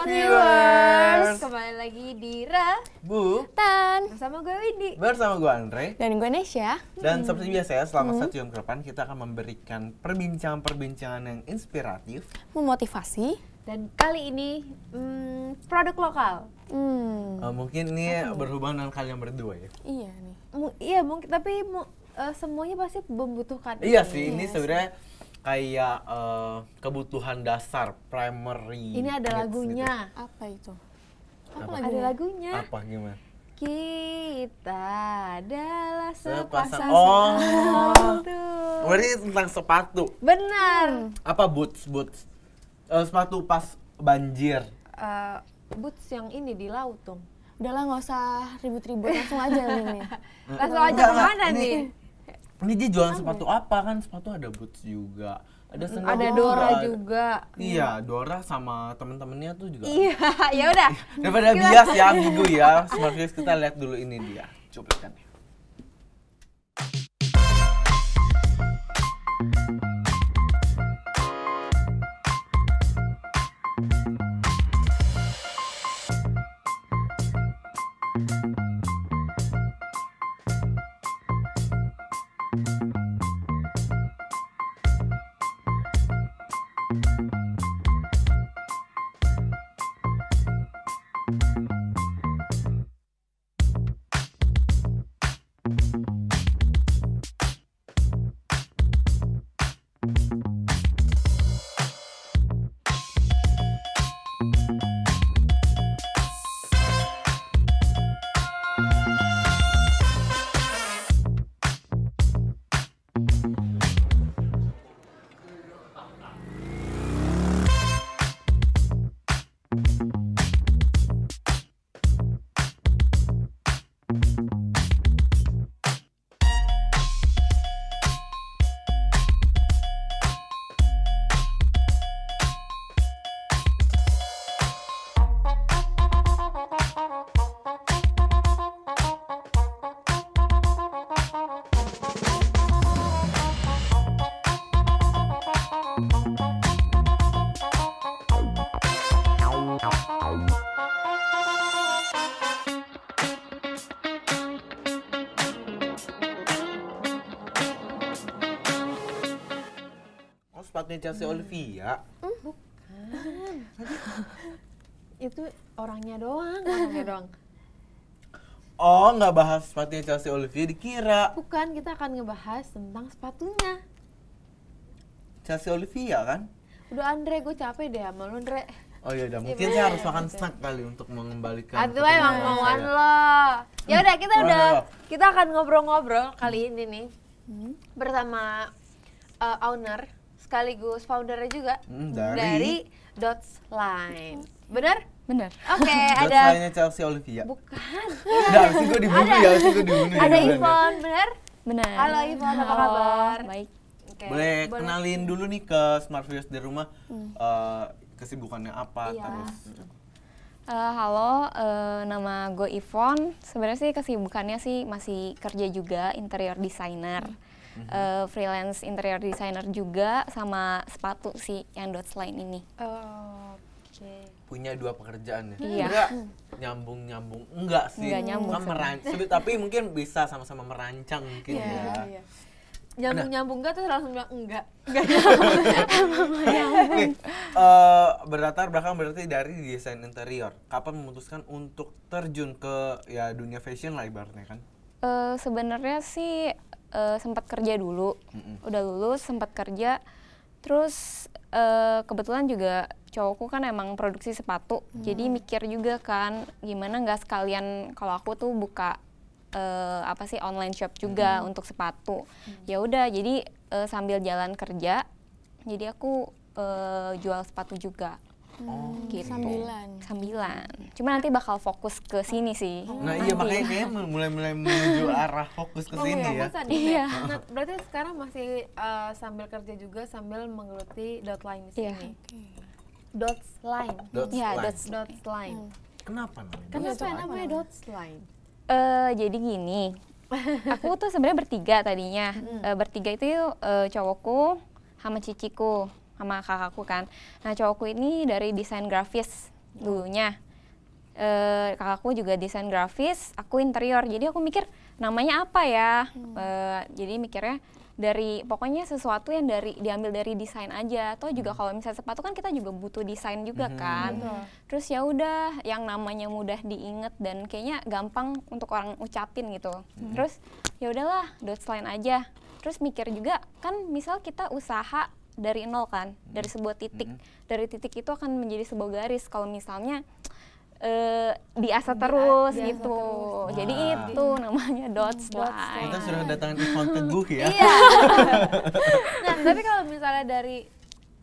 viewers, kembali lagi di Tan bersama gue Windy, bersama gue Andre, dan gue Nesya. Dan seperti biasa ya, selama 1 jam ke depan kita akan memberikan perbincangan-perbincangan yang inspiratif, Memotivasi. dan kali ini produk lokal. mungkin ini berhubungan dengan kalian berdua ya. Iya nih. Iya mungkin, tapi semuanya pasti membutuhkan. Iya sih, ini sebenarnya kayak kebutuhan dasar, primary. Ini ada needs lagunya. gitu. Apa itu? Ada lagunya. Apa gimana? Kita adalah sepasang Oh, sepatu. berarti tentang sepatu. Benar. Apa boots? Sepatu pas banjir. Boots yang ini di laut tuh. Udahlah, nggak usah ribut-ribut, langsung aja nih. Langsung aja Enggak, kemana ini- nih? Ini dia jualan sepatu apa kan? Sepatu ada boots juga, ada sandal Ada juga. Dora juga. Iya, Dora sama temen-temennya tuh juga. Iya, ya udah. Daripada bias ya, ambigu ya. Smart Views, kita lihat dulu ini dia. Cuplikannya. Oh, sepatunya Chelsea Olivia. Itu orangnya doang. Oh, nggak bahas sepatunya Chelsea Olivia, dikira Bukan, kita akan ngebahas tentang sepatunya. Chelsea Olivia kan? Udah Andre, gue capek deh sama lu Andre. Oh iya, udah. Mungkin saya harus makan snack kali untuk mengembalikan. Aduh emang pertemuan mauan saya. lo. Ya udah Oh. kita akan ngobrol-ngobrol kali ini nih bersama owner sekaligus foundernya juga dari Dots Line. Bener? Bener. Oke, Ada ada lainnya Chelsea Olivia. bukan. Udah, abis itu gue dibunuh ya, abis itu gue dibunuh. Ada ya, bener. Ivon, bener? Bener. Halo Ivon, apa kabar? Baik. Oke, Boleh kenalin dulu nih ke Smart Viewers di rumah, kesibukannya apa, Iya. terus Halo, nama gue Ivon. Sebenarnya sih kesibukannya sih masih kerja juga, interior designer. Freelance interior designer juga, sama sepatu sih yang Dots Line ini. Oke. punya 2 pekerjaan ya? Iya. Enggak nyambung, enggak sih. Enggak nyambung Kan tapi mungkin bisa sama-sama merancang mungkin ya. Iya. Nyambung enggak tuh langsung bilang enggak. Nih, berlatar belakang berarti dari desain interior. Kapan memutuskan untuk terjun ke ya dunia fashion lah ibaratnya kan? Sebenarnya sih sempat kerja dulu, udah lulus sempat kerja, terus kebetulan juga cowokku kan emang produksi sepatu, jadi mikir juga kan gimana nggak sekalian kalau aku tuh buka online shop juga untuk sepatu. Ya udah, jadi sambil jalan kerja, jadi aku jual sepatu juga. Gitu. Sambilan. Cuma nanti bakal fokus ke sini sih. Nah iya, makanya kayaknya mulai menuju arah fokus ke sini ya. Iya. Nah, berarti sekarang masih sambil kerja juga sambil menggeluti Dot Line di sini. Iya. Dots Line. Iya, Dots Dots Line. Kenapa namanya? Kenapa namanya Dots Line? Jadi gini, aku tuh sebenarnya bertiga tadinya. Bertiga itu cowokku sama ciciku sama kakakku kan. Nah, cowokku ini dari desain grafis. dulunya. Kakakku juga desain grafis, aku interior. Jadi aku mikir namanya apa ya? Jadi mikirnya dari pokoknya sesuatu yang diambil dari desain aja. Atau juga kalau misalnya sepatu kan kita juga butuh desain juga kan. Terus ya udah yang namanya mudah diinget dan kayaknya gampang untuk orang ucapin gitu. Terus ya udahlah Dotsline aja. Terus mikir juga kan misal kita usaha dari nol kan, dari sebuah titik. Dari titik itu akan menjadi sebuah garis. Kalau misalnya diasah terus gitu. Jadi itu namanya Dotsline. Kita sudah datang Yvonne Teguh ya. Iya. Nah, tapi kalau misalnya dari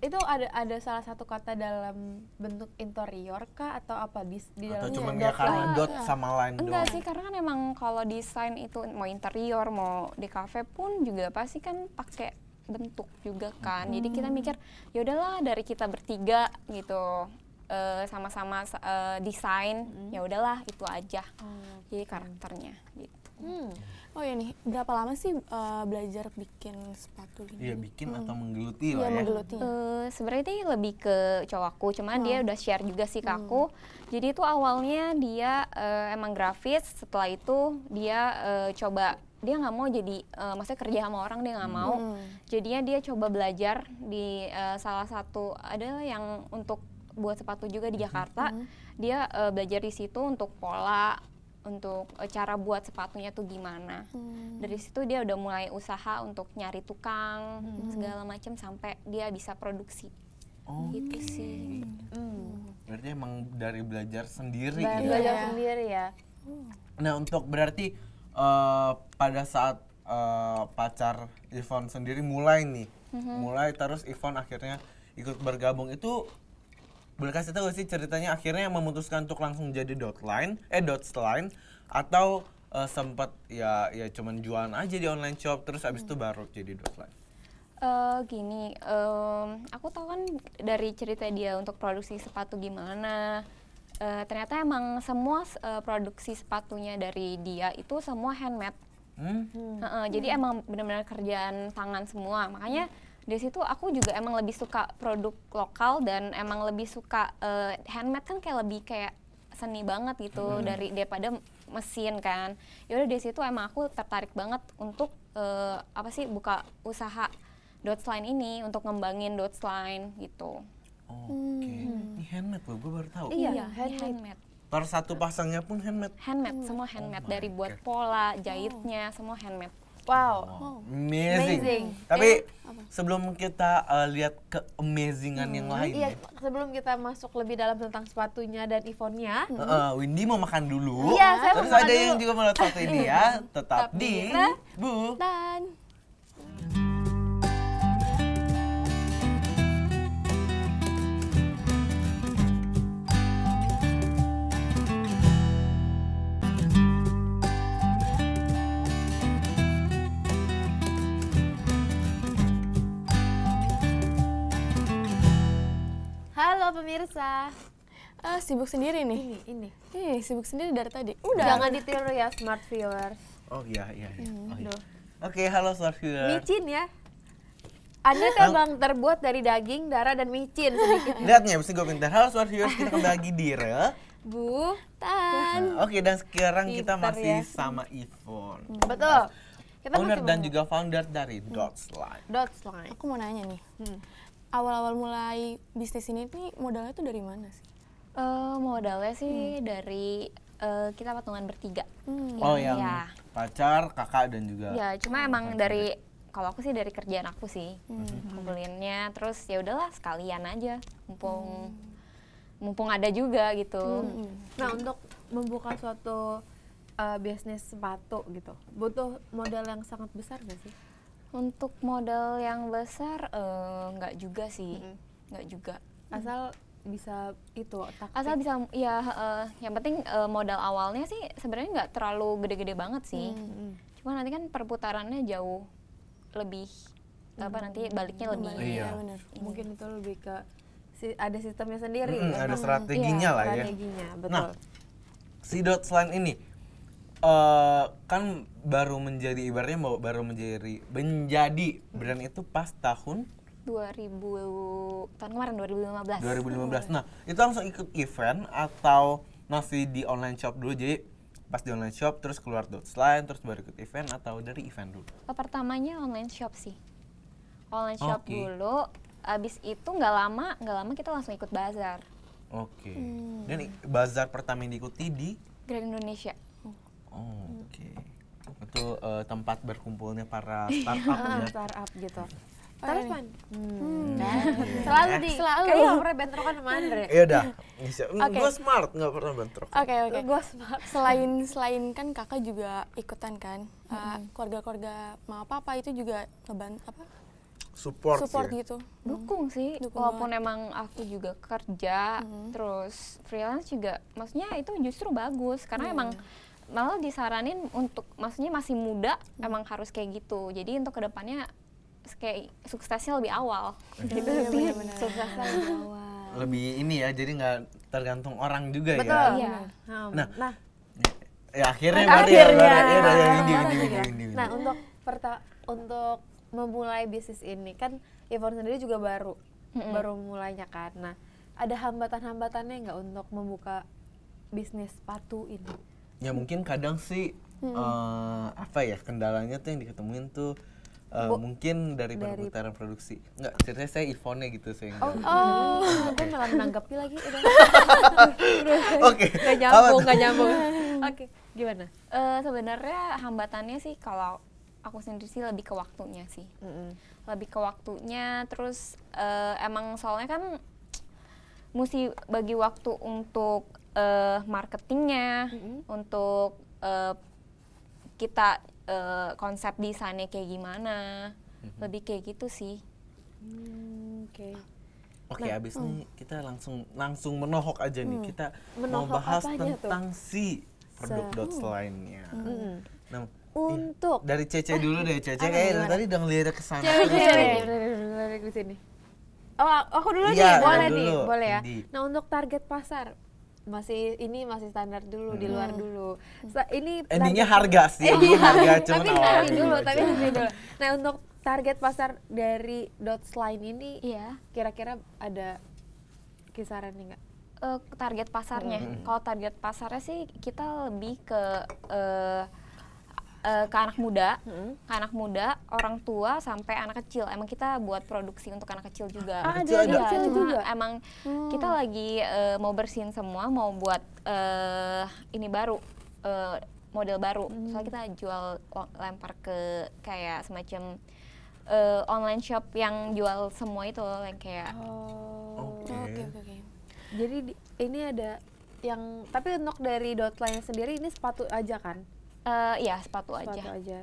itu ada salah satu kata dalam bentuk interior kah atau apa di Atau dalamnya? cuma ya karena dot sama line Enggak doang? sih, karena kan emang kalau desain itu mau interior, mau di cafe pun juga pasti kan pakai bentuk juga kan. Jadi kita mikir ya udahlah dari kita bertiga gitu. Sama-sama desain, ya udahlah itu aja. Jadi karakternya gitu. Oh ya nih, berapa lama sih belajar bikin sepatu gini? Iya, bikin atau menggeluti Iya, lah ya. menggeluti. Sebenarnya ini lebih ke cowokku, cuman dia udah share juga sih ke aku. Jadi itu awalnya dia emang grafis, setelah itu dia coba, dia nggak mau jadi, maksudnya kerja sama orang dia nggak mau. Jadinya dia coba belajar di salah satu, ada yang untuk buat sepatu juga di Jakarta. Dia belajar di situ untuk pola, untuk cara buat sepatunya tuh gimana. Dari situ dia udah mulai usaha untuk nyari tukang segala macam sampai dia bisa produksi. Gitu sih. Berarti emang dari belajar sendiri Belajar ya. sendiri ya. Nah, untuk berarti pada saat pacar Yvonne sendiri mulai nih, mulai terus Yvonne akhirnya ikut bergabung itu, boleh kasih tahu sih ceritanya akhirnya memutuskan untuk langsung jadi Dotsline atau sempat ya cuman jualan aja di online shop terus abis itu baru jadi Dotsline? Gini, aku tahu kan dari cerita dia untuk produksi sepatu gimana. Ternyata emang semua produksi sepatunya dari dia itu semua handmade. Jadi emang benar-benar kerjaan tangan semua. Makanya di situ aku juga emang lebih suka produk lokal dan emang lebih suka handmade kan kayak lebih kayak seni banget gitu daripada mesin kan. Ya udah di situ emang aku tertarik banget untuk buka usaha Dotsline ini untuk ngembangin Dotsline gitu. Oke, ini handmade loh, gue baru tahu. Iya, handmade. Per satu pasangnya pun handmade. Handmade, semua handmade dari buat pola, jahitnya, semua handmade. Wow. Amazing. Tapi sebelum kita lihat ke-amazingan yang lain Iya, sebelum kita masuk lebih dalam tentang sepatunya dan Yvonne-nya. Windy mau makan dulu. Iya, saya terus mau makan ada yang dulu. juga mau lihat foto ini ya. Tetap di Bu. Dan Halo pemirsa. sibuk sendiri nih. Ini. Sibuk sendiri dari tadi. Jangan ditiru ya smart viewers. Oh iya. Oh, iya. Oke, halo Smart Viewer. Micin ya. Anda memang terbuat dari daging, darah, dan micin sedikit. Lihat nih, mesti gue pintar. Halo Smart Viewers, kita kembali lagi di Re. Bu. Tan. Oke, dan sekarang kita Pintar masih ya. sama Yvonne. Betul. Kita Owner masih dan mau- juga founder dari Dotsline. Dotsline. Aku mau nanya nih. Awal-awal mulai bisnis ini nih modalnya tuh dari mana sih? Modalnya sih dari kita patungan bertiga. Oh, yang Ya. pacar, kakak, dan juga Ya, cuma emang dari kalau aku sih dari kerjaan aku sih kumpulinnya, terus ya udahlah sekalian aja, mumpung ada juga gitu. Nah, untuk membuka suatu bisnis sepatu gitu, butuh modal yang sangat besar gak sih? Untuk modal yang besar nggak juga sih, nggak juga. Asal bisa itu taktik. Asal bisa ya, yang penting modal awalnya sih sebenarnya nggak terlalu gede-gede banget sih. Cuma nanti kan perputarannya jauh lebih nanti baliknya lebih. Iya. Bener. Mungkin itu lebih ke ada sistemnya sendiri. ada strateginya lah ya. Strateginya, betul. Nah, si Dotsline ini kan baru menjadi ibaratnya baru menjadi brand itu pas tahun tahun kemarin 2015. 2015. Nah, itu langsung ikut event atau masih di online shop dulu? Jadi pas di online shop terus keluar Dotsline terus baru ikut event atau dari event dulu? Pertamanya online shop sih. Online shop Oke. dulu, abis itu nggak lama kita langsung ikut bazar Oke. Dan bazar pertama yang diikuti di Grand Indonesia. Oke. Itu tempat berkumpulnya para startup ya. Startup gitu. Oh, Terus ini. Man, selalu Selalu. kayaknya nggak pernah bentrokan sama Andre. Ya udah. Bisa. Oke. Gue smart, nggak pernah bentrok. Oke. Gue smart. Selain kan kakak juga ikutan kan, keluarga-keluarga mama papa itu juga Support ya. gitu. Dukung sih, Dukung walaupun emang aku juga kerja, terus freelance juga, maksudnya itu justru bagus karena emang malah disaranin untuk, maksudnya masih muda, emang harus kayak gitu. Jadi untuk kedepannya kayak suksesnya lebih awal. Gitu sih. Suksesnya di awal. Lebih ini ya, jadi nggak tergantung orang juga Betul. ya. Iya. Nah, Ya akhirnya baru ya, ini. Nah, untuk memulai bisnis ini kan Yvonne sendiri juga baru mulainya kan. Nah, ada hambatan-hambatannya nggak untuk membuka bisnis sepatu ini? Ya mungkin kadang sih kendalanya tuh yang diketemuin tuh mungkin dari perputaran produksi. Enggak, ceritanya saya Yvonne gitu saya. Gue malah menanggapi lagi. Udah. Oke. Nggak nyambung. Oke, gimana? Sebenarnya hambatannya sih kalau aku sendiri sih lebih ke waktunya sih. Lebih ke waktunya, terus emang soalnya kan mesti bagi waktu untuk marketingnya, untuk kita konsep desainnya kayak gimana, lebih kayak gitu sih. Oke, abis ini kita langsung menohok aja nih. Kita mau Menohok bahas apanya tentang si produk Dotsline-nya. Nah, Untuk dari Cece dulu deh. Cece kayaknya tadi udah ngelirik ke sana. Dari di sini. Oh, aku dulu Iya, nih, boleh dulu, nih, boleh ya. Indi. Nah, untuk target pasar masih standar dulu, di luar dulu. Ini Endingnya target- harga sih, endingnya harga cuman tapi awalnya nanti dulu, aja. tapi nanti dulu. Nah, untuk target pasar dari Dotsline ini Iya. kira-kira ada kisarannya nggak? Target pasarnya, kalau target pasarnya sih kita lebih ke anak muda, orang tua sampai anak kecil. Emang kita buat produksi untuk anak kecil juga. Ah, ada Iya, kecil cuma juga? emang kita lagi mau bersihin semua, mau buat ini baru, model baru. Soalnya kita jual lempar ke kayak semacam online shop yang jual semua itu loh, yang kayak Oke. Oke. Jadi ini ada yang, tapi untuk dari Dotsline sendiri ini sepatu aja kan? iya sepatu aja. Sepatu aja.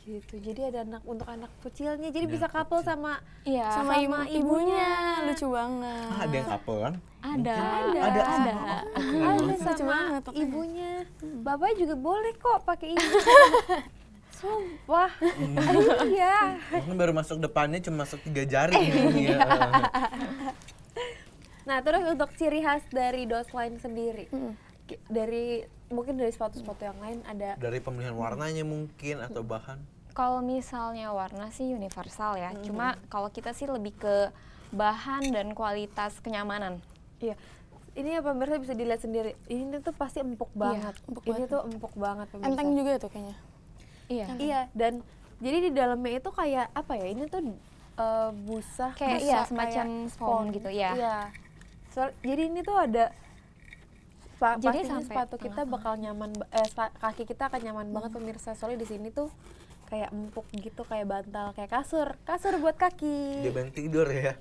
Gitu. Jadi ada untuk anak kecilnya. Jadi Anak bisa couple kecil. sama Iya. Sama ibunya. Lucu banget. Ada yang couple kan? Ada. Ada Lucu sama banget pokoknya. ibunya. Bapaknya juga boleh kok pakai ini. Sumpah. Iya. Mungkin baru masuk depannya cuma masuk 3 jari. Ya. Nah, terus untuk ciri khas dari Dotsline sendiri. Mungkin dari sepatu-sepatu yang lain ada Dari pemilihan warnanya mungkin atau bahan. Kalau misalnya warna sih universal ya. Cuma kalau kita sih lebih ke bahan dan kualitas kenyamanan. Iya. Ini ya pemirsa bisa dilihat sendiri. Ini tuh pasti empuk banget. empuk Ini banget. tuh empuk banget pemirsa. Enteng juga tuh kayaknya. Iya. Iya, dan jadi di dalamnya itu kayak apa ya? Ini tuh busa Kayak busa, iya semacam kayak foam gitu ya. Iya. Jadi ini tuh ada Jadi pastinya sampai sepatu kita bakal nyaman, kaki kita akan nyaman banget pemirsa. Soalnya di sini tuh kayak empuk gitu, kayak bantal, kayak kasur buat kaki. Dia bank tidur ya.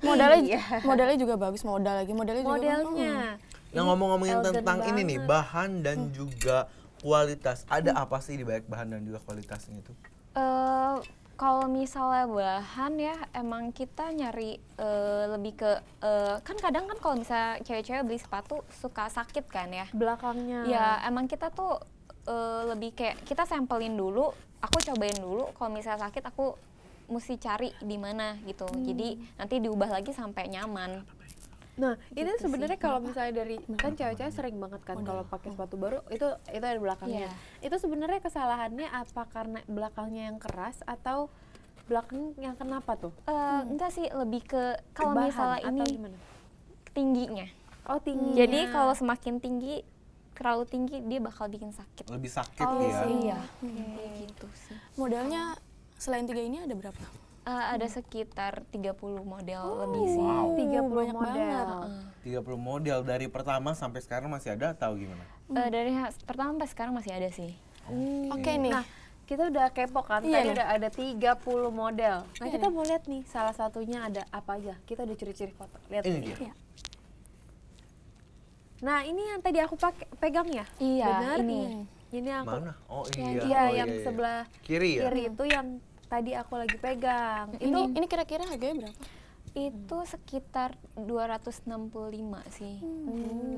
Modelnya juga bagus, modelnya juga Modelnya. Nah, ngomong-ngomongin elegan tentang ini nih, banget. bahan dan juga kualitas. Ada apa sih di balik bahan dan juga kualitasnya itu? Kalau misalnya bahan ya, emang kita nyari lebih ke kan kadang kan kalau misalnya cewek-cewek beli sepatu suka sakit kan ya. Belakangnya. Ya emang kita tuh lebih kayak kita sampelin dulu, aku cobain dulu. Kalau misalnya sakit aku mesti cari di mana gitu. Jadi nanti diubah lagi sampai nyaman. Nah, ini sebenarnya kalau misalnya dari kan cewek-cewek sering banget kan kalau pakai sepatu baru itu ada belakangnya. Iya. Itu sebenarnya kesalahannya apa karena belakangnya yang keras atau belakang yang kenapa tuh? Enggak sih, lebih ke kalau Bahan misalnya atau ini gimana? tingginya. Oh tinggi. Jadi kalau semakin tinggi, terlalu tinggi dia bakal bikin sakit. Lebih sakit Oh, ya. Iya, kayak gitu sih. Modelnya selain 3 ini ada berapa? Ada sekitar 30 model lebih sih. Wow. 30 banyak model. banget. 30 model dari pertama sampai sekarang masih ada atau gimana? Dari pertama sampai sekarang masih ada sih. Oke nih. Nah, kita udah kepo kan, Iya tadi nih. udah ada 30 model. Nah, Iya kita nih. mau lihat nih salah satunya ada apa aja. Kita udah curi-curi foto. Lihat Ini nih. dia. Iya. Nah, ini yang tadi aku pegang ya? Iya, Benar? ini. Ini aku. Mana? Oh Iya, iya. Oh, yang iya. sebelah Kiri ya? kiri itu yang tadi aku lagi pegang. Ini kira-kira harganya berapa? Itu sekitar 265 sih.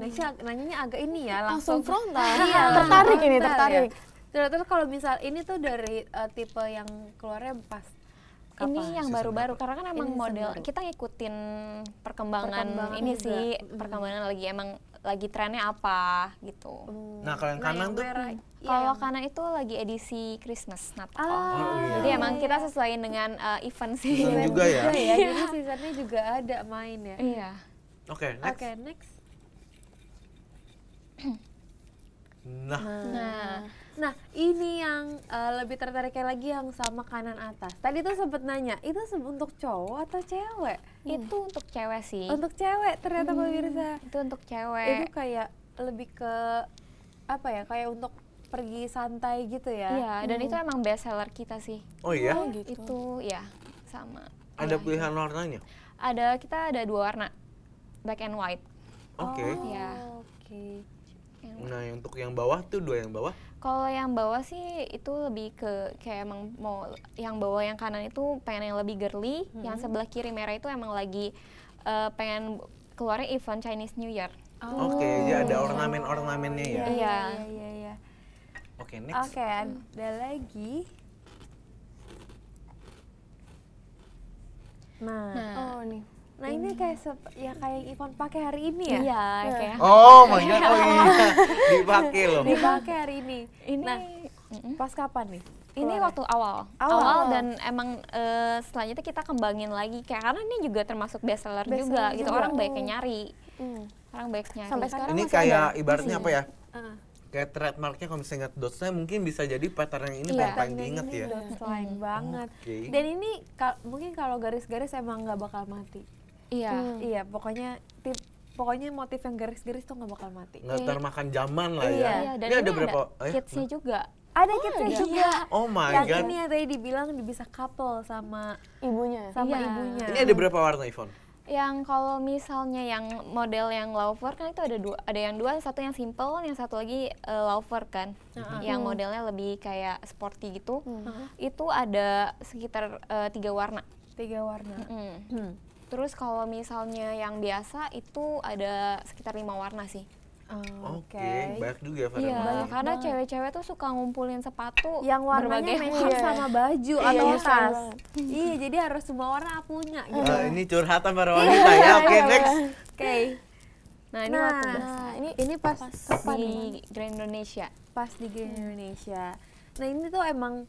Nah, nanyanya agak ini ya, Langsung frontal. Iya, Tertarik ini, frontal tertarik. Ya. Terus kalau misal ini tuh dari tipe yang keluarnya pas kapan? Ini yang Season baru-baru berapa? karena kan Ini emang season model baru. kita ngikutin perkembangan ini juga. sih, perkembangan lagi trennya apa gitu. Nah, kalau yang kanan yang tuh merah, iya, Kalau yang- kanan itu lagi edisi Christmas Natal. Ah, iya. Jadi emang kita sesuaiin dengan event sih. Season event juga ya? Jadi seasonnya juga ada main ya. Iya. Oke, next. Oke, next. Nah, Nah, ini yang lebih tertariknya lagi yang sama kanan atas. Tadi tuh sempet nanya, itu untuk cowok atau cewek? Itu untuk cewek sih. Untuk cewek ternyata pemirsa. Itu untuk Itu cewek. kayak lebih ke apa ya? Kayak untuk pergi santai gitu ya. Iya, dan itu emang best seller kita sih. oh iya? Oh gitu. Itu ya sama. Ada Iya, pilihan warnanya? kita ada 2 warna. Black and white. Oke. Iya. Oke. Nah, yang untuk yang bawah tuh 2 yang bawah. Kalau yang bawah sih itu lebih ke kayak emang mau yang bawah yang kanan itu pengen yang lebih girly, yang sebelah kiri merah itu emang lagi pengen keluarin event Chinese New Year. Oke, jadi ada ornamen-ornamennya ya. Iya. Iya. Oke, next. Oke, ada lagi. Nah, Oh nih. ini kayak kayak Ivan pakai hari ini ya? Iya, kayak Oh my god, oh iya. Dipakai loh. Dipakai hari ini. ini Nah, pas kapan nih? ini keluarnya? waktu awal. Awal. Dan emang selanjutnya kita kembangin lagi kayak karena ini juga termasuk best seller Best juga seller gitu. juga. Orang banyak yang nyari. Hmm. Orang banyak nyari. Sampai sekarang Ini masih kayak ada? ibaratnya apa ya? Ah. Kayak trademarknya kalau misalnya ingat dotsnya mungkin bisa jadi pattern yang ini Iya. paling diingat Ini ya. dots line banget. Oke. Dan ini mungkin kalau garis-garis emang nggak bakal mati. Iya. Iya, pokoknya motif yang garis-garis tuh nggak bakal mati. Nggak termakan zaman lah Iya. ya. Iya, dan Ini ini ada berapa? kidsnya juga. Ada kidsnya ada. juga. Oh my Yang god. ini yang tadi dibilang bisa couple sama Ibunya. Iya. ibunya. Ini ada berapa warna, Ivon? Yang kalau misalnya yang model yang lover kan itu ada yang 2, satu yang simple, yang satu lagi lover kan. Yang modelnya lebih kayak sporty gitu. Itu ada sekitar 3 warna. 3 warna. Mm. Terus kalau misalnya yang biasa itu ada sekitar 5 warna sih. Oke, banyak juga ya Iya, variannya. karena cewek-cewek tuh suka ngumpulin sepatu Yang warnanya berbagai matching warna. sama baju Iya, atau iya, tas. sama. Iya, jadi harus semua warna punya gitu. Ini curhatan para wanita ya. Oke, next. Oke. Nah, ini Nah, waktu Nah, ini pas kapan nih? di Grand Indonesia. Pas di Grand Indonesia. Nah, ini tuh emang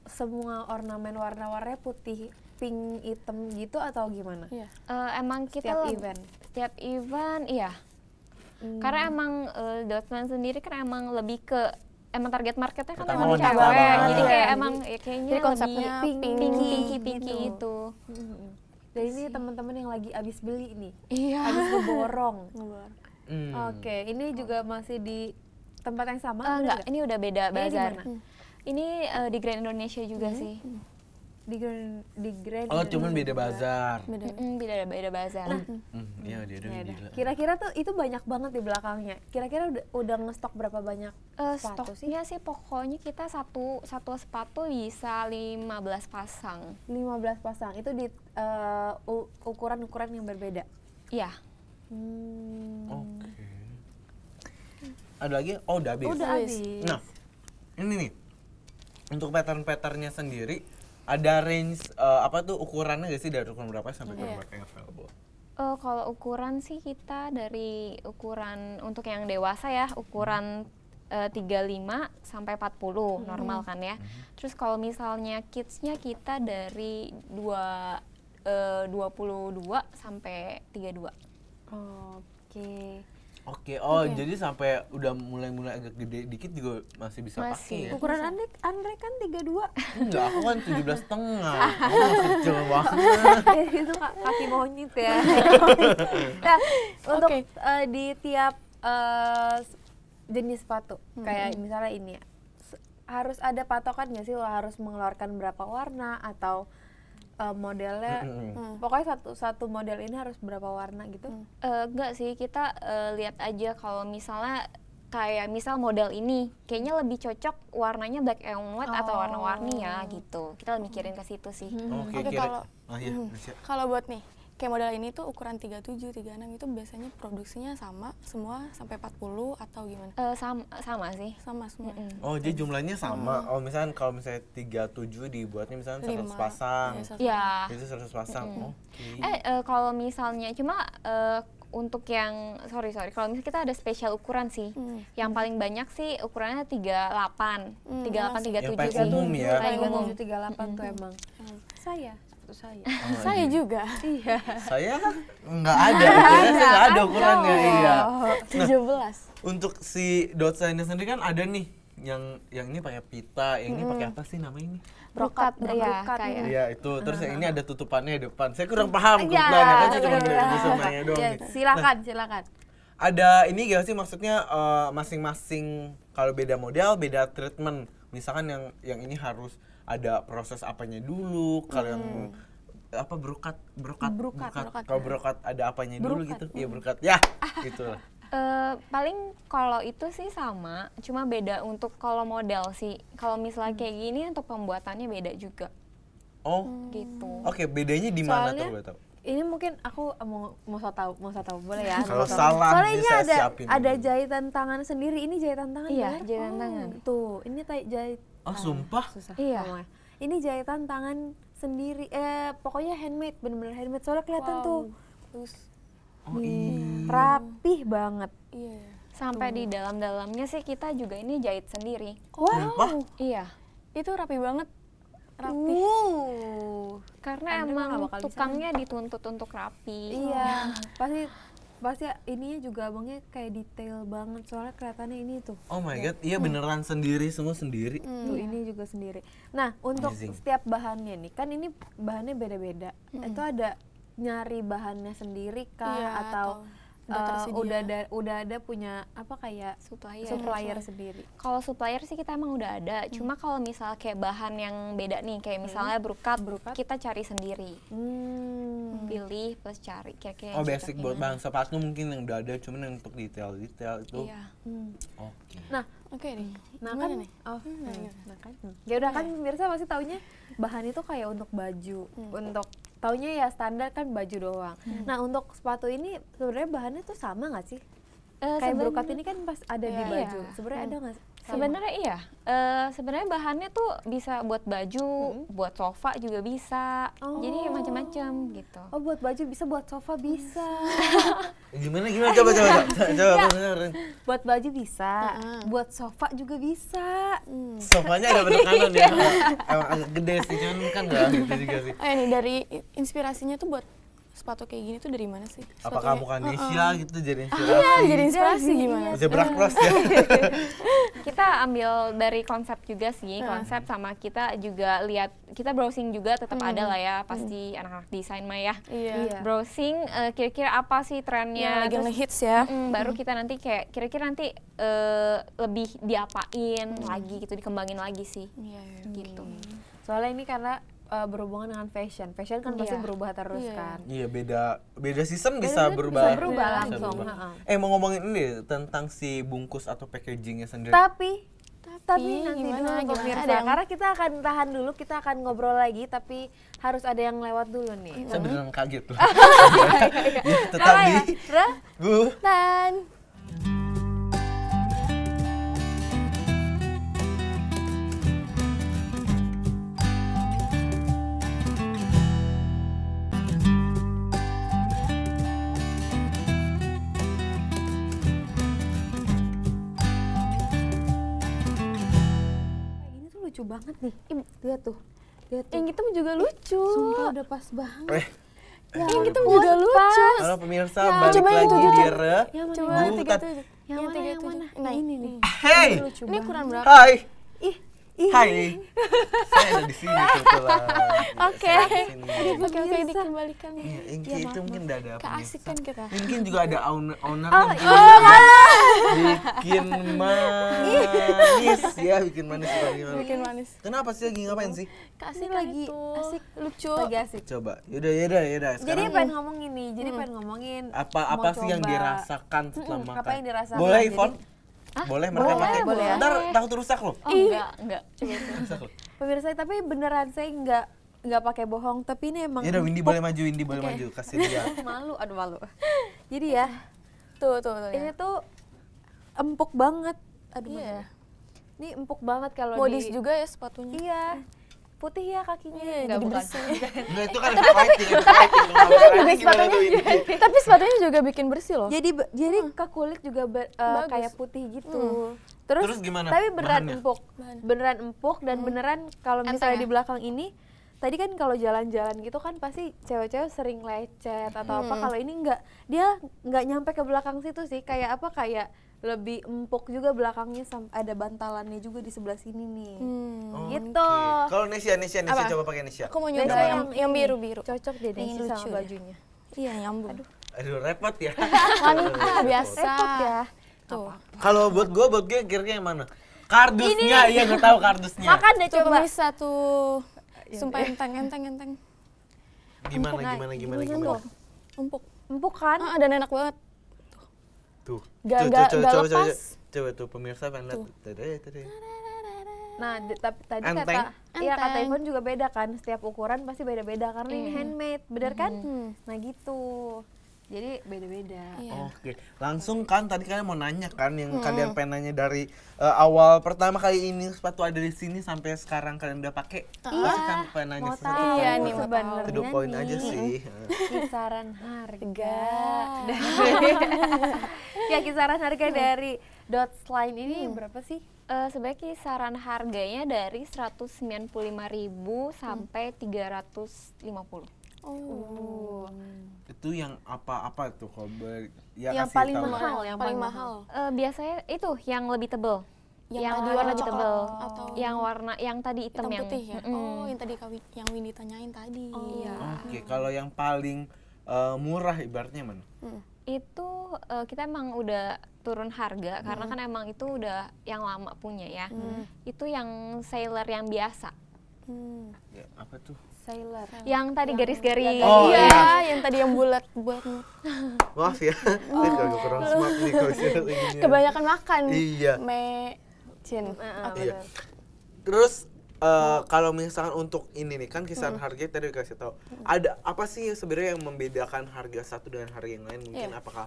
semua ornamen warna-warnanya putih, pink, hitam gitu atau gimana? Iya. Emang kita Setiap event. Setiap event, iya. Karena emang Dotsman sendiri kan emang lebih ke emang target marketnya kan Utama emang wanita cewek, banget. jadi kayak Iya, emang ya kayaknya jadi konsepnya lebih pinky pinky gitu. itu. Dan ini teman-teman yang lagi abis beli nih, Iya. abis ngeborong. Ngeluar. Oke, ini juga masih di tempat yang sama? Enggak, ini udah beda Ini di bazar. mana? Ini di Grand Indonesia juga sih. Di Grand Oh, cuman beda bazar. Beda. Beda bazar. Iya, dia udah Ya udah. gila. Kira-kira tuh itu banyak banget di belakangnya. Kira-kira udah ngestok berapa banyak sepatu sih? Stoknya sih pokoknya kita satu sepatu bisa 15 pasang. 15 pasang. Itu di ukuran-ukuran yang berbeda. Iya. Oke. Ada lagi? Oh, udah habis. Udah Habis. habis. Nah, ini nih. Untuk pattern-patternnya sendiri ada range apa tuh ukurannya gak sih dari ukuran berapa sampai ukuran berapa yang available? Kalau ukuran sih kita dari ukuran untuk yang dewasa ya ukuran 35 sampai 40 normal kan ya. Terus kalau misalnya kidsnya kita dari 22 sampai 32. Oke. Oke, oh jadi sampai udah mulai agak gede dikit juga masih bisa Masih. pakai ya? Ukuran Andre kan 32. Enggak, aku kan 17,5. Aku masih kecil banget. Itu kaki monyet ya. Nah, untuk Oke. Di tiap jenis sepatu, kayak misalnya ini ya, harus ada patokan nggak sih lo harus mengeluarkan berapa warna atau modelnya? Pokoknya satu model ini harus berapa warna gitu? Enggak sih, kita lihat aja kalau misalnya kayak misal model ini kayaknya lebih cocok warnanya black and white atau warna-warni ya gitu. Kita mikirin ke situ sih. Oke, Oke, kira. kalau- Iya, Nasya. Kalau buat nih, kayak model ini tuh ukuran 37, 36 itu biasanya produksinya sama semua sampai 40 atau gimana? Sama sih. Sama semua. Oh, jadi jumlahnya sama. Oh, misalnya kalau misalnya 37 dibuatnya misalnya 100 5. pasang. Iya, 100. Ya. Itu 100 pasang. Oke. Kalau misalnya cuma untuk yang sorry kalau misalnya kita ada spesial ukuran sih. Yang paling banyak sih ukurannya 38, 38, 37. Yang paling umum ya. Paling umum. 38 tuh emang. Saya. Saya. Oh, Saya iya. juga. Iya. Saya nggak ada, ukurannya saya nggak ada ukurannya. Iya. 17. Untuk si Dotsa ini sendiri kan ada nih yang ini pakai pita, yang ini pakai apa sih namanya ini? Brokat, ya, brokat. kayak. Iya itu, terus yang ini ada tutupannya di depan. Saya kurang paham Iya, kebetulan ya, kan saya cuma bener-bener. bisa nanya doang Ya, nih. silakan. Ada ini gak sih maksudnya masing-masing kalau beda model beda treatment. Misalkan yang ini harus ada proses apanya dulu, kalau yang apa brokat. Kalau brokat ada apanya dulu gitu. Iya brokat. Ya, gitulah. Paling kalau itu sih sama, cuma beda untuk kalau model sih. Kalau misalnya kayak gini untuk pembuatannya beda juga Oh. gitu. Oke, bedanya di mana Soalnya tuh gue tahu? ini mungkin aku mau so tahu boleh ya? Kalau Mau so tahu. salah, Soalnya jadi ini saya ada siapin ada dulu. jahitan tangan sendiri. Ini jahitan tangan. Iya, bener? jahitan tangan. Tuh, ini jahit. Oh, sumpah? Susah. Iya. ngomongnya. Ini jahitan tangan sendiri. Pokoknya handmade, bener-bener handmade. Soalnya kelihatan tuh Terus, Oh iya. rapih banget. iya. Sampai di dalam-dalamnya sih kita juga ini jahit sendiri. Sumpah? Iya. Itu rapi banget. Rapi. Karena Andre mah nggak emang bakal bisa. tukangnya dituntut untuk rapi. Iya. Pasti ininya juga abangnya kayak detail banget. Soalnya kelihatannya ini tuh. Oh my god, iya beneran sendiri, semua sendiri. Tuh ini juga sendiri. Nah, untuk Amazing. setiap bahannya nih, kan ini bahannya beda-beda. Itu ada nyari bahannya sendiri kah Iya, atau udah tersedia. udah ada punya apa kayak supplier sendiri. Kalau supplier sih kita emang udah ada. Cuma kalau misal kayak bahan yang beda nih, kayak misalnya brokat, kita cari sendiri. Pilih plus cari kira-kira. Oh yang basic cocok buat gimana. bahan sepatu mungkin yang udah ada, cuman yang untuk detail-detail itu. Iya. Oke. Nah, Oke nih. nah Gimana kan nih? nah kan. Ya udah kan pemirsa pasti taunya bahan itu kayak untuk baju. Untuk taunya ya standar kan baju doang. Nah, untuk sepatu ini sebenarnya bahannya tuh sama nggak sih? Kayak brokat ini kan pas ada di Iya. baju. Sebenarnya ada nggak sih? Sebenarnya iya. Sebenarnya bahannya tuh bisa buat baju, buat sofa juga bisa. Jadi macam-macam gitu. Oh, buat baju bisa, buat sofa bisa. Gimana coba benerin. Buat baju bisa, buat sofa juga bisa. Sofanya ada bentuk kanan ya. Emang agak gede sih, cuman kan nggak gitu juga sih. Oh ya nih, dari inspirasinya tuh buat sepatu kayak gini tuh dari mana sih? Apa Sepatunya- kamu Kanisha gitu jadi Iya, inspirasi? jadi inspirasi gimana? Zebra cross ya. Kita ambil dari konsep juga sih, konsep sama kita juga lihat, kita browsing juga tetap ada lah ya, pasti anak-anak desain mah ya. Iya. Browsing kira-kira apa sih Yang trennya, lagi terus, ngehits ya. baru kita nanti kayak kira-kira nanti lebih diapain lagi gitu, dikembangin lagi sih. Iya, iya. Gitu. Soalnya ini karena berhubungan dengan fashion. Fashion kan pasti Iya. berubah terus Iya. kan. Iya beda season bisa Beda season berubah. bisa berubah Bisa langsung, berubah. ha-ha. Mau ngomongin ini deh, tentang si bungkus atau packagingnya sendiri. Tapi nanti gimana, dulu gimana? pemirsa, Ada yang- karena kita akan tahan dulu, kita akan ngobrol lagi, tapi harus ada yang lewat dulu nih. Saya beneran kaget loh. Ya, tetap Apa di ya? Ra? Bu. Dan lucu banget nih. Lihat tuh. Lihat tuh. Yang hitam juga lucu. Sumpah udah pas banget. Yang hitam juga lucu. Halo pemirsa, Ya, balik coba yang lagi 77. di Re. Coba Bukan. 37. Yang mana, yang 37. mana? Nah, ini nih. Hey, Lucu ini banget. ukuran berapa? hai, Ih, hai. Saya ada di sini kebetulan. Oke. Saya di sini. Oke, dikembalikan. Iya, Inki itu mungkin udah ada Keasikan kita. Mungkin juga ada owner Oh, bikin manis ya, bikin manis. Bikin manis. Kenapa sih lagi ngapain sih? Keasikan lagi itu. asik, Lucu. lagi asik. Coba, yaudah. Jadi Sekarang pengen ngomongin nih, apa mau sih yang coba. dirasakan setelah makan? Apa yang dirasakan? Boleh, Jadi- Ivon? Boleh mereka Boleh, pakai? boleh. Ntar takut rusak loh. Oh, enggak. Rusak loh. Pemirsa, tapi beneran saya nggak pakai bohong, tapi ini emang Yaudah, Windy boleh maju, kasih dia. malu, aduh malu. Jadi ya, Tuh. ini tuh empuk banget. Aduh, Iya. ini empuk banget kalau Modis di. juga ya sepatunya. Iya, putih ya kakinya. Iya, Nggak, jadi bukan. bersih. Nah, itu kan fighting. Tapi sepatunya juga bikin bersih loh. Jadi ke kulit juga Bagus. kayak putih gitu. Terus gimana Tapi beneran bahannya? empuk. Beneran empuk dan beneran kalau misalnya Enteng di belakang ini tadi kan kalau jalan-jalan gitu kan pasti cewek-cewek sering lecet atau apa. Kalau ini enggak, dia nggak nyampe ke belakang situ sih. Kayak apa? Kayak lebih empuk juga belakangnya, ada bantalannya juga di sebelah sini nih. Gitu. Oke. Kalau Nesya Apa? coba pakai Nesya. Aku mau Biasa nyoba yang ini biru-biru. Cocok deh Yang Desi sama lucu ya. bajunya. Iya, nyambung. Aduh, repot ya. Wanita biasa. Repot ya. Tuh. Kalau buat gue kira-kira yang mana? Kardusnya, iya gue tahu kardusnya. Makan deh Tuh coba. pemirsa tuh. Sumpah enteng. Gimana? Empuk. Empuk kan? Dan enak banget. Tuh. Gak lepas. Coba tuh pemirsa pengen lihat. Tuh. Nah, tadi Enteng. kata Enteng. Ivon juga beda kan, setiap ukuran pasti beda-beda karena ini handmade, bener kan? Nah gitu, jadi beda-beda. Iya. Oke, langsung kan tadi kalian mau nanya kan yang kalian pengen nanya dari awal pertama kali ini sepatu ada di sini sampai sekarang kalian udah pakai. Pasti kan pengen nanya Mau seperti tahu apa. Iya nih, mau sebenarnya To the point aja nih, sih. kisaran harga. Enggak. Ya kisaran harga dari Dotsline ini berapa sih? Sebenarnya kisaran harganya dari 195.000 sampai 350. Oh. Itu yang apa tuh kalau ya Yang kasih paling tahu. mahal, Paling mahal. Biasanya itu yang lebih tebel. Yang tadi warna lebih coklat tebel. atau Yang warna yang tadi hitam hitam yang putih ya? Mm-mm. Oh, yang tadi yang Windy tanyain tadi. Iya. Oke, kalau yang paling murah ibaratnya mana? Itu kita emang udah turun harga karena kan emang itu udah yang lama punya ya. Itu yang sailor yang biasa. Ya, apa tuh? Sailor. Yang tadi garis-garis. Oh, Iya, iya. yang tadi yang bulat. Maaf ya, saya agak kurang smart nih kalau saya begini. Kebanyakan makan. Iya. Mecin. Iya. Terus kalau misalkan untuk ini nih kan kisaran harganya tadi dikasih tahu. Ada apa sih sebenarnya yang membedakan harga satu dengan harga yang lain? Mungkin Iya. apakah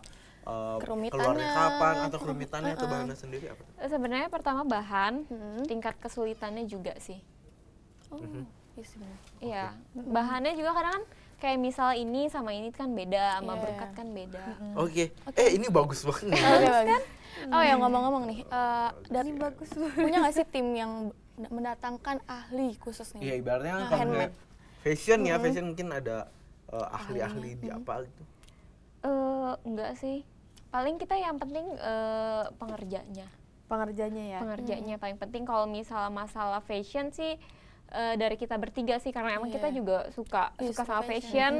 Kerumitannya. keluarnya kapan atau kerumitannya atau bahannya sendiri apa? Sebenarnya pertama bahan, tingkat kesulitannya juga sih. Oh, iya sih benar. Iya, bahannya juga kadang kan kayak misal ini sama ini kan beda, sama Iya. berkat kan beda. Oke. Ini bagus banget. Oke, bagus. Oh ya, ngomong-ngomong nih, Ini bagus. punya nggak sih tim yang mendatangkan ahli khusus Iya, nih? ibaratnya kan Nah, kalau handmade. kayak fashion ya, fashion mungkin ada ahli-ahli di apa gitu. Enggak sih, paling kita yang penting pengerjanya. Pengerjanya ya. Pengerjanya paling penting. Kalau misalnya masalah fashion sih dari kita bertiga sih, karena emang kita Iya. juga suka Iya, suka sama fashion.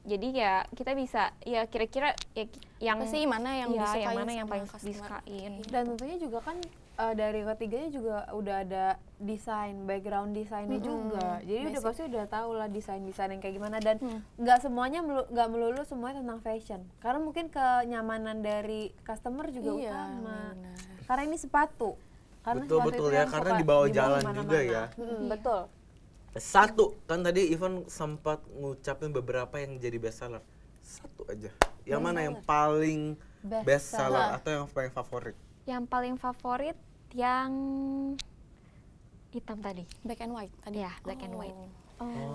Jadi ya kita bisa ya kira-kira ya yang Apa sih mana yang ya, disukain yang mana yang sama paling customer? disukain. Dan tentunya juga kan dari ketiganya juga udah ada desain, background desainnya juga. Jadi udah pasti udah tahu lah desain-desain yang kayak gimana, dan nggak semuanya nggak melulu semuanya tentang fashion. Karena mungkin kenyamanan dari customer juga Iya, utama. benar. Karena ini sepatu. Karena Betul, sepatu betul itu ya, yang karena suka dibawa dibawa jalan kemana-mana. juga ya. Betul. Satu, kan tadi Ivan sempat ngucapin beberapa yang jadi best seller. Satu aja. Yang mana yang paling best seller atau yang paling favorit? Yang paling favorit yang hitam tadi. Black and white tadi. Ya, black and white.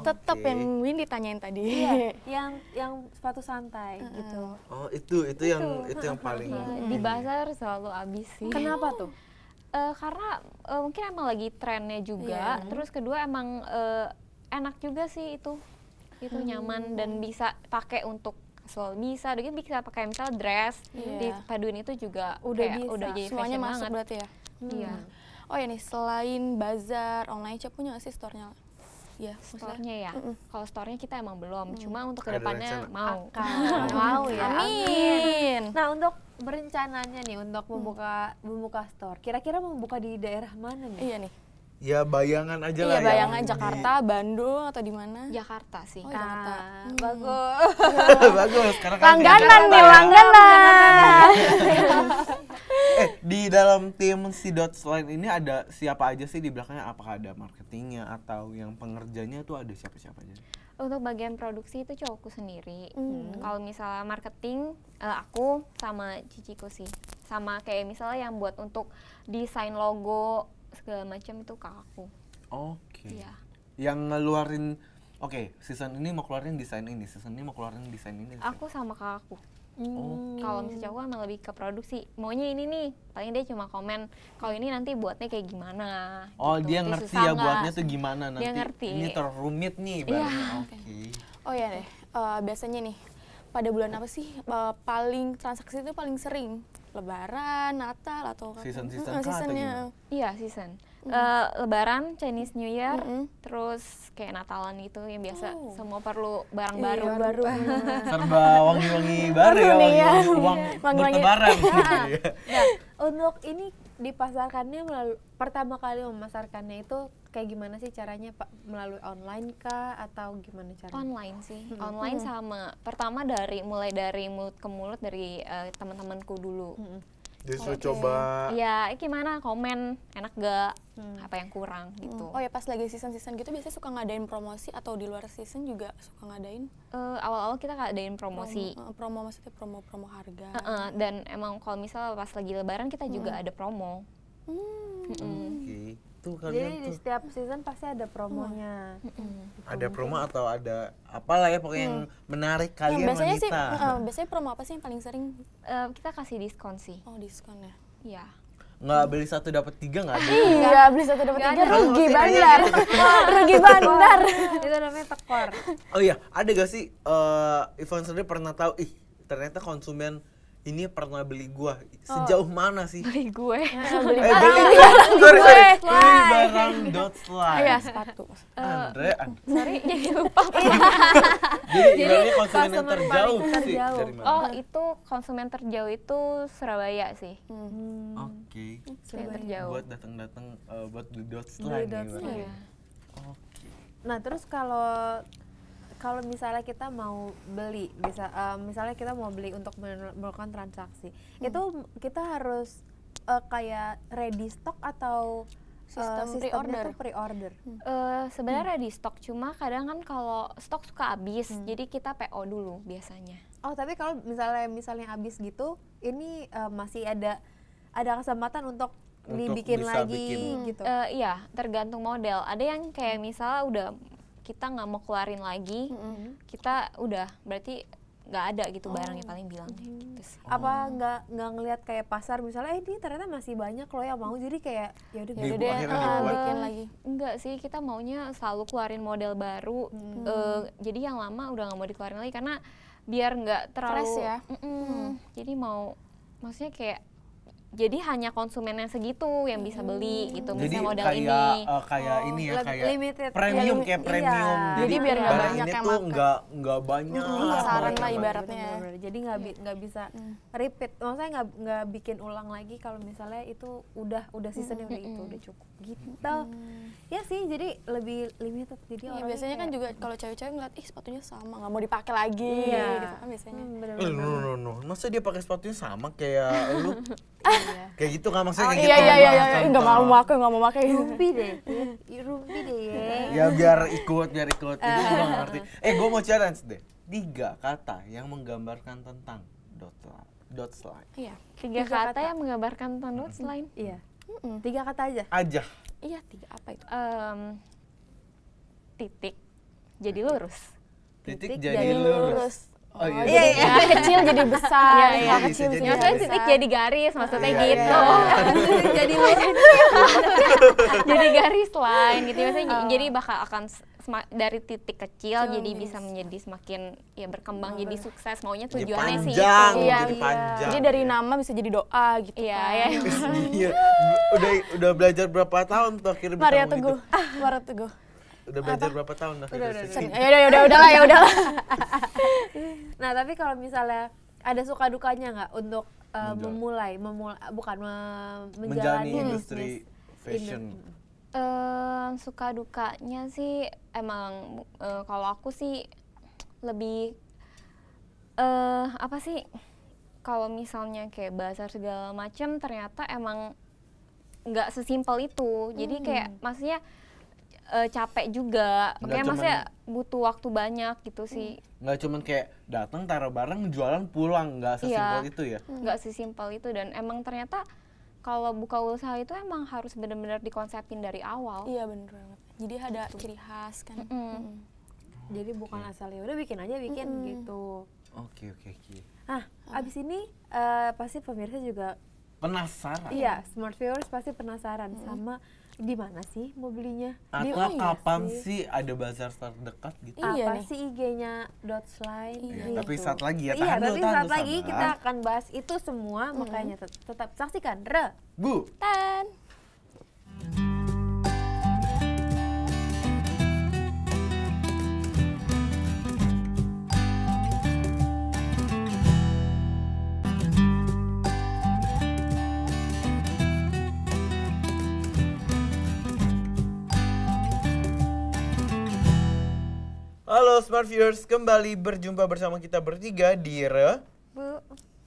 Tetap Oke. yang Windy tanyain tadi. yang sepatu santai gitu. Oh, itu yang paling Di bazar selalu habis sih. Kenapa tuh? Karena mungkin emang lagi trennya juga. Terus kedua emang enak juga sih itu nyaman dan bisa pakai untuk casual bisa, udah gitu bisa pakai misalnya dress, dipaduin itu juga Udah kayak bisa. udah jadi Semuanya fashion masuk banget. berarti ya. Iya. Oh ya nih, selain bazar online shop punya nggak sih store-nya? Iya, maksudnya. Store-nya ya. Kalau store-nya kita emang belum, cuma untuk Ada kedepannya rencana? mau. Mau ya. Amin. Nah, untuk berencananya nih untuk membuka store. Kira-kira mau buka di daerah mana nih? Iya nih. Ya bayangan aja lah. Iya, bayangan yang Jakarta, Bandung atau di mana? Jakarta sih. Oh, Jakarta. Bagus. Bagus, karena kan Langganan Jakarta nih, ya. langganan. Di dalam tim si Dotsline ini ada siapa aja sih di belakangnya? Apakah ada marketingnya atau yang pengerjanya tuh ada siapa-siapa aja? Untuk bagian produksi itu cowokku sendiri. Kalau misalnya marketing, aku sama ciciku sih. Sama kayak misalnya yang buat untuk desain logo segala macam itu kakakku. Oke. Iya. Yang ngeluarin, oke, season ini mau keluarin desain ini, season ini mau keluarin desain ini. Aku sama kakakku. Oh. Kalau misalnya cowok emang lebih ke produksi. Maunya ini nih, paling dia cuma komen kalau ini nanti buatnya kayak gimana. Oh, gitu. dia Terus ngerti susah ya nggak? buatnya tuh gimana nanti. Dia ngerti. Ini terumit nih Iya. barangnya. Oke. Oh ya deh, biasanya nih pada bulan apa sih paling transaksi itu paling sering? Lebaran, Natal atau Season-season kah atau seasonnya? Iya, season. Lebaran, Chinese New Year, terus kayak Natalan gitu yang biasa semua perlu barang baru. Baru. Serba wangi-wangi baru ya, nih ya. uang Wangi-wangi. bertebaran gitu ya. Nah, untuk ini dipasarkannya pertama kali memasarkannya itu kayak gimana sih caranya Pak? Melalui online kah atau gimana caranya? Online sih, online sama pertama mulai dari mulut ke mulut dari teman-temanku dulu. Justru coba Ya gimana komen enak gak, apa yang kurang gitu. Oh ya pas lagi season-season gitu biasanya suka ngadain promosi atau di luar season juga suka ngadain Awal-awal kita ngadain promosi. promo maksudnya promo harga. Dan emang kalau misalnya pas lagi lebaran kita juga ada promo. Oke. Tuh Jadi kalian di tuh setiap season pasti ada promonya. ada promo atau ada apalah ya pokoknya yang menarik kalian biasanya sih wanita. biasanya promo apa sih yang paling sering? Kita kasih diskon sih. Oh diskon ya. Iya. Nggak beli 1 dapat 3 nggak ada. Iya beli 1 dapat 3 ada. rugi Kalau bandar. Rugi bandar. Itu namanya tekor. Oh iya, ada gak sih Ivan sendiri pernah tahu ternyata konsumen ini pernah beli gua sejauh mana sih? Beli gue. Beli Beli barang Dotsline. Iya sepatu. Andre, Sorry jadi lupa. jadi ibaratnya konsumen yang customer terjauh paling sih terjauh. dari mana? Oh itu konsumen terjauh itu Surabaya sih. Oke. Yang terjauh. Buat datang-datang buat beli Dotsline nih. Bang. Iya. Oke. Nah, terus kalau misalnya kita mau beli, misalnya kita mau beli untuk melakukan transaksi, itu kita harus kayak ready stock atau Sistem sistemnya pre-order. tuh pre-order. Sebenarnya di stok, cuma kadang kan kalau stok suka habis, jadi kita PO dulu biasanya. Oh, tapi kalau misalnya habis gitu, ini masih ada kesempatan untuk dibikin bisa lagi bikin. gitu. Iya, tergantung model. Ada yang kayak misalnya udah kita nggak mau keluarin lagi, kita udah berarti nggak ada gitu barangnya paling bilang gitu sih. Apa nggak ngelihat kayak pasar misalnya ini ternyata masih banyak loh yang mau, jadi kayak ya udah Dibuat, deh akhirnya dibuat. bikin lagi. Enggak sih, kita maunya selalu keluarin model baru. Jadi yang lama udah nggak mau dikeluarin lagi karena biar nggak terlalu Fresh ya? Jadi maksudnya kayak jadi hanya konsumen yang segitu yang bisa beli gitu, Jadi misalnya model kayak ini. kayak ini ya kayak limited. premium Iya. kayak premium. Jadi biar nggak barang banyak ini yang tuh makan. nggak banyak. Pasaran lah Gitu. ibaratnya. Bener-bener. Jadi nggak bisa repeat, maksudnya nggak bikin ulang lagi kalau misalnya itu udah seasonnya udah itu udah cukup gitu. Ya sih, jadi lebih limited, jadi Iya, orangnya biasanya kan kayak- juga kalau cewek-cewek ngeliat ih sepatunya sama nggak mau dipakai lagi Iya. gitu kan biasanya. Bener-bener. No. Masa dia pakai sepatunya sama kayak lu? Kayak gitu kan maksudnya kayak Iya gitu. iya iya Mas, iya nggak mau contoh. pakai nggak mau pakai. Rumpi deh ya. Ya biar ikut. Itu gue nggak ngerti. Gue mau challenge deh. 3 kata yang menggambarkan tentang Dotsline. Iya. 3 kata yang menggambarkan tentang Dotsline. Iya. 3 kata aja. Aja. Iya 3 apa itu? Titik jadi lurus. Titik Titik jadi jadi lurus. Oh iya. Jadi titik kecil jadi besar, Iya, iya. titik kecil Bisa jadi Maksudnya besar. titik jadi garis, maksudnya Iya, gitu. Jadi Jadi garis line gitu. Maksudnya jadi bakal akan dari titik kecil jadi bisa menjadi semakin ya berkembang jadi sukses. Maunya Jadi tujuannya sih panjang, itu. Iya, jadi panjang. Jadi dari nama bisa jadi doa gitu Iya, kan. iya. Iya. Udah belajar berapa tahun tuh akhirnya bisa Maria ngomong Teguh, gitu? Maria Teguh. Udah belajar berapa tahun akhirnya? Ya udah lah ya udah lah. Nah, tapi kalau misalnya ada suka dukanya nggak untuk menjalani Menjalani bisnis industri fashion. Suka dukanya sih emang kalau aku sih lebih apa sih kalau misalnya kayak bazar segala macam ternyata emang nggak sesimpel itu. Jadi kayak maksudnya capek juga. Nggak Makanya cuman- maksudnya butuh waktu banyak gitu sih. Nggak cuman kayak datang taruh barang jualan pulang, nggak sesimpel Iya. itu ya. Nggak sesimpel itu dan emang ternyata kalau buka usaha itu emang harus benar-benar dikonsepin dari awal. Iya bener banget. Jadi ada ciri khas kan. Jadi bukan asal ya udah bikin aja gitu. Oke. Nah, abis ini pasti pemirsa juga Penasaran? iya, smart viewers pasti penasaran sama di mana sih mau belinya? Atau Di- kapan sih ada bazar terdekat gitu? Iya apa nih. sih IG-nya Dotsline? Iya, gitu. tapi saat lagi ya, Iya, tahan dulu, tapi tahan saat dulu, lagi sabar. kita akan bahas itu semua, makanya tetap saksikan Bu, Tan. halo Smart Viewers, kembali berjumpa bersama kita bertiga di Bu.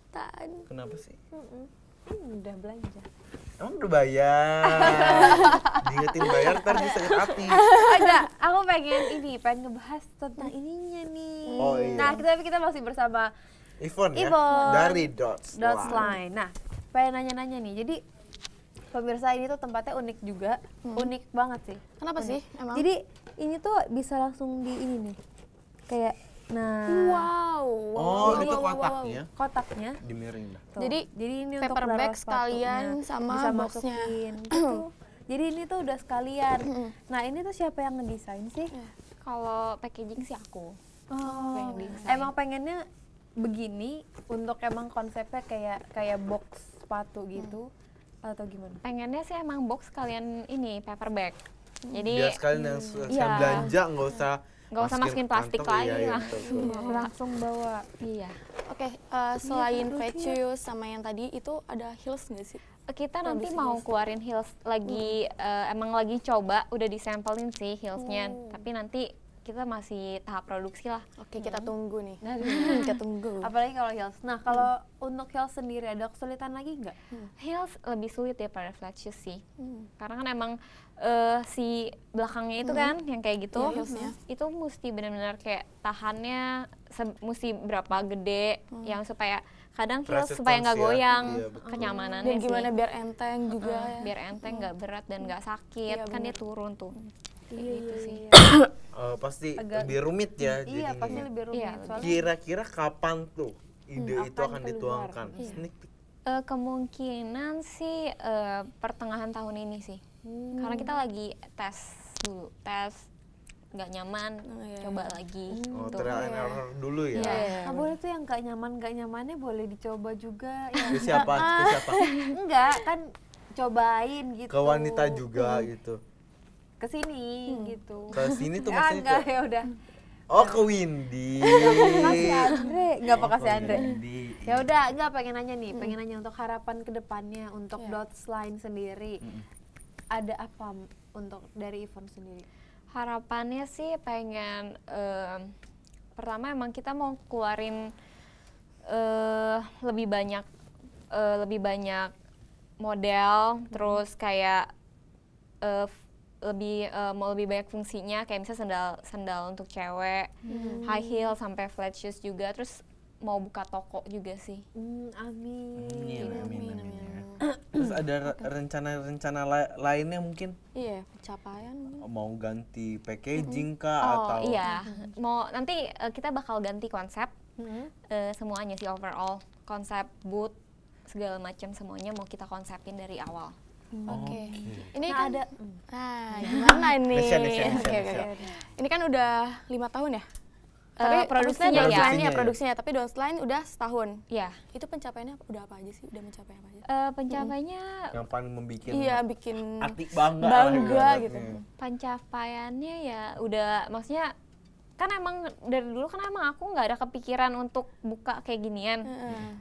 Tan. Kenapa sih? Udah belanja. Emang udah bayar? Diingetin bayar, ntar bisa sakit hati. Enggak, aku pengen ngebahas tentang ininya nih. Oh, iya. Nah, kita masih bersama Ivon ya? Ivon. Dari Dots. Dotsline. Nah, pengen nanya-nanya nih. Jadi pemirsa ini tuh tempatnya unik juga, unik banget sih. Kenapa sih emang? Jadi ini tuh bisa langsung di ini nih, kayak nah wow. Oh, itu kotaknya kotaknya. di miring dah. Tuh. Jadi, jadi ini paper untuk naruh bag sekalian sepatunya, sama bisa boxnya. masukin gitu. Jadi ini tuh udah sekalian. Nah ini tuh siapa yang ngedesain sih? Kalau packaging sih aku. Oh, yang desain. emang pengennya begini untuk emang konsepnya kayak box sepatu gitu atau gimana? Pengennya sih emang box kalian ini paper bag. Jadi Biar sekalian yang saya iya. belanja nggak usah masukin plastik kantong, lagi iya, langsung. betul. Langsung bawa. Iya. Oke, selain flat shoes sama yang tadi itu ada heels nggak sih? Kita nanti Produksi mau heels. keluarin heels lagi emang lagi coba udah disampelin sih heelsnya. Tapi nanti kita masih tahap produksi lah. Oke, kita tunggu nih. Nah, Kita tunggu. apalagi kalau heels. Nah, kalau untuk heels sendiri ada kesulitan lagi nggak? Heels lebih sulit daripada flat shoes sih. Karena kan emang si belakangnya itu kan yang kayak gitu, Iya, heelsnya. itu mesti benar-benar kayak tahannya mesti berapa gede yang supaya kadang heels Resistance supaya nggak ya. goyang, Iya, betul. kenyamanannya Dan gimana sih. biar enteng juga ya. Biar enteng nggak berat dan nggak sakit, Iya, kan dia bener. turun tuh. Kayak gitu sih. Pasti Agak- lebih rumit ya Iya, jadinya. pasti lebih rumit. Iya, Soalnya Kira-kira kapan tuh ide itu akan akan keluar. dituangkan? Iya. Sneak peek. Kemungkinan sih pertengahan tahun ini sih. Karena kita lagi tes dulu, tes nggak nyaman, iya, coba lagi. Oh, gitu. trial and error dulu ya. Iya. nah, boleh tuh yang nggak nyamannya boleh dicoba juga. Ke siapa? Ke siapa? Enggak, kan cobain gitu. Ke wanita juga gitu. Ke sini gitu. Ke sini tuh Ah, maksudnya enggak, ke- ya udah. Oh, ke Windy. Kasih Andre, enggak apa kasih Ke Andre. Windy. Ya udah, enggak pengen nanya nih, pengen nanya untuk harapan kedepannya untuk Dotsline sendiri. Ada apa untuk dari Ivon sendiri? Harapannya sih pengen pertama emang kita mau keluarin lebih banyak model, terus kayak mau lebih banyak fungsinya, kayak misalnya sandal untuk cewek, high heel sampai flat shoes juga, terus mau buka toko juga sih. Amin. Amin. Terus ada rencana-rencana lainnya mungkin? Iya, pencapaian mungkin. Mau ganti packaging kah Oh atau iya, mau nanti kita bakal ganti konsep. Semuanya sih overall, konsep booth segala macam semuanya mau kita konsepin dari awal. Oke. Ini Nah, kan ada gimana ini? Nesya. Oke. Ini kan udah 5 tahun ya? Produksinya maksudnya ya. produksinya, tapi Downslide udah setahun. Ya, Itu pencapaiannya udah apa aja sih? Udah mencapai apa aja? pencapaiannya Yang paling membuat Iya, bikin hati bangga, bangga lah gitu. ibaratnya. pencapaiannya ya udah, maksudnya kan emang dari dulu kan emang aku nggak ada kepikiran untuk buka kayak ginian.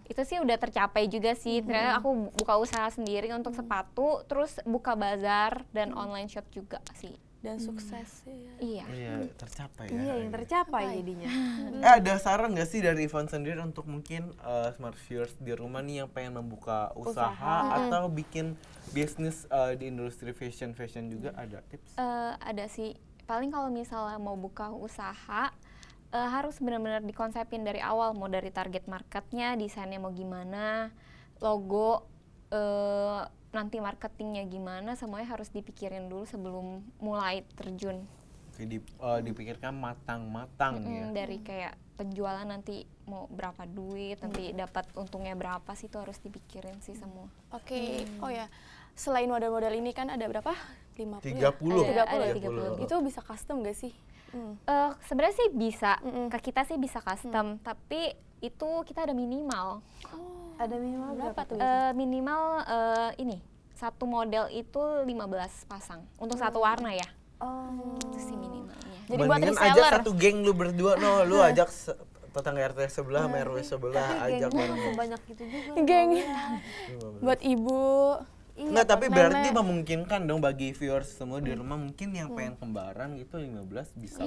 Itu sih udah tercapai juga sih. Ternyata aku buka usaha sendiri untuk sepatu, terus buka bazar dan online shop juga sih. Dan sukses ya. Iya. Iya, tercapai ya. iya yang tercapai jadinya. Ada saran nggak sih dari Yvonne sendiri untuk mungkin smart viewers di rumah nih yang pengen membuka usaha atau bikin bisnis di industri fashion juga, ada tips? Ada sih. Paling kalau misalnya mau buka usaha harus benar-benar dikonsepin dari awal, mau dari target marketnya, desainnya mau gimana, logo, nanti marketingnya gimana, semuanya harus dipikirin dulu sebelum mulai terjun. Oke, dipikirkan matang-matang ya. Dari kayak penjualan nanti mau berapa duit, nanti dapat untungnya berapa sih, itu harus dipikirin sih semua. Oke. Oh ya, selain model-model ini kan ada berapa? 50 30. ya? Ada 30. Itu bisa custom gak sih? Sebenarnya sih bisa, ke kita sih bisa custom, tapi itu kita ada minimal. Ada minimal berapa tuh? Minimal ini, satu model itu 15 pasang untuk satu warna ya. Itu sih minimalnya. Jadi buat Mendingan reseller. ajak satu geng lu berdua, lu ajak tetangga RT sebelah, sama RW sebelah, ajak bareng. Banyak gitu juga. Geng. Buat ibu. Enggak, tapi berarti memungkinkan dong bagi viewers semua di rumah mungkin yang pengen kembaran gitu 15 bisa.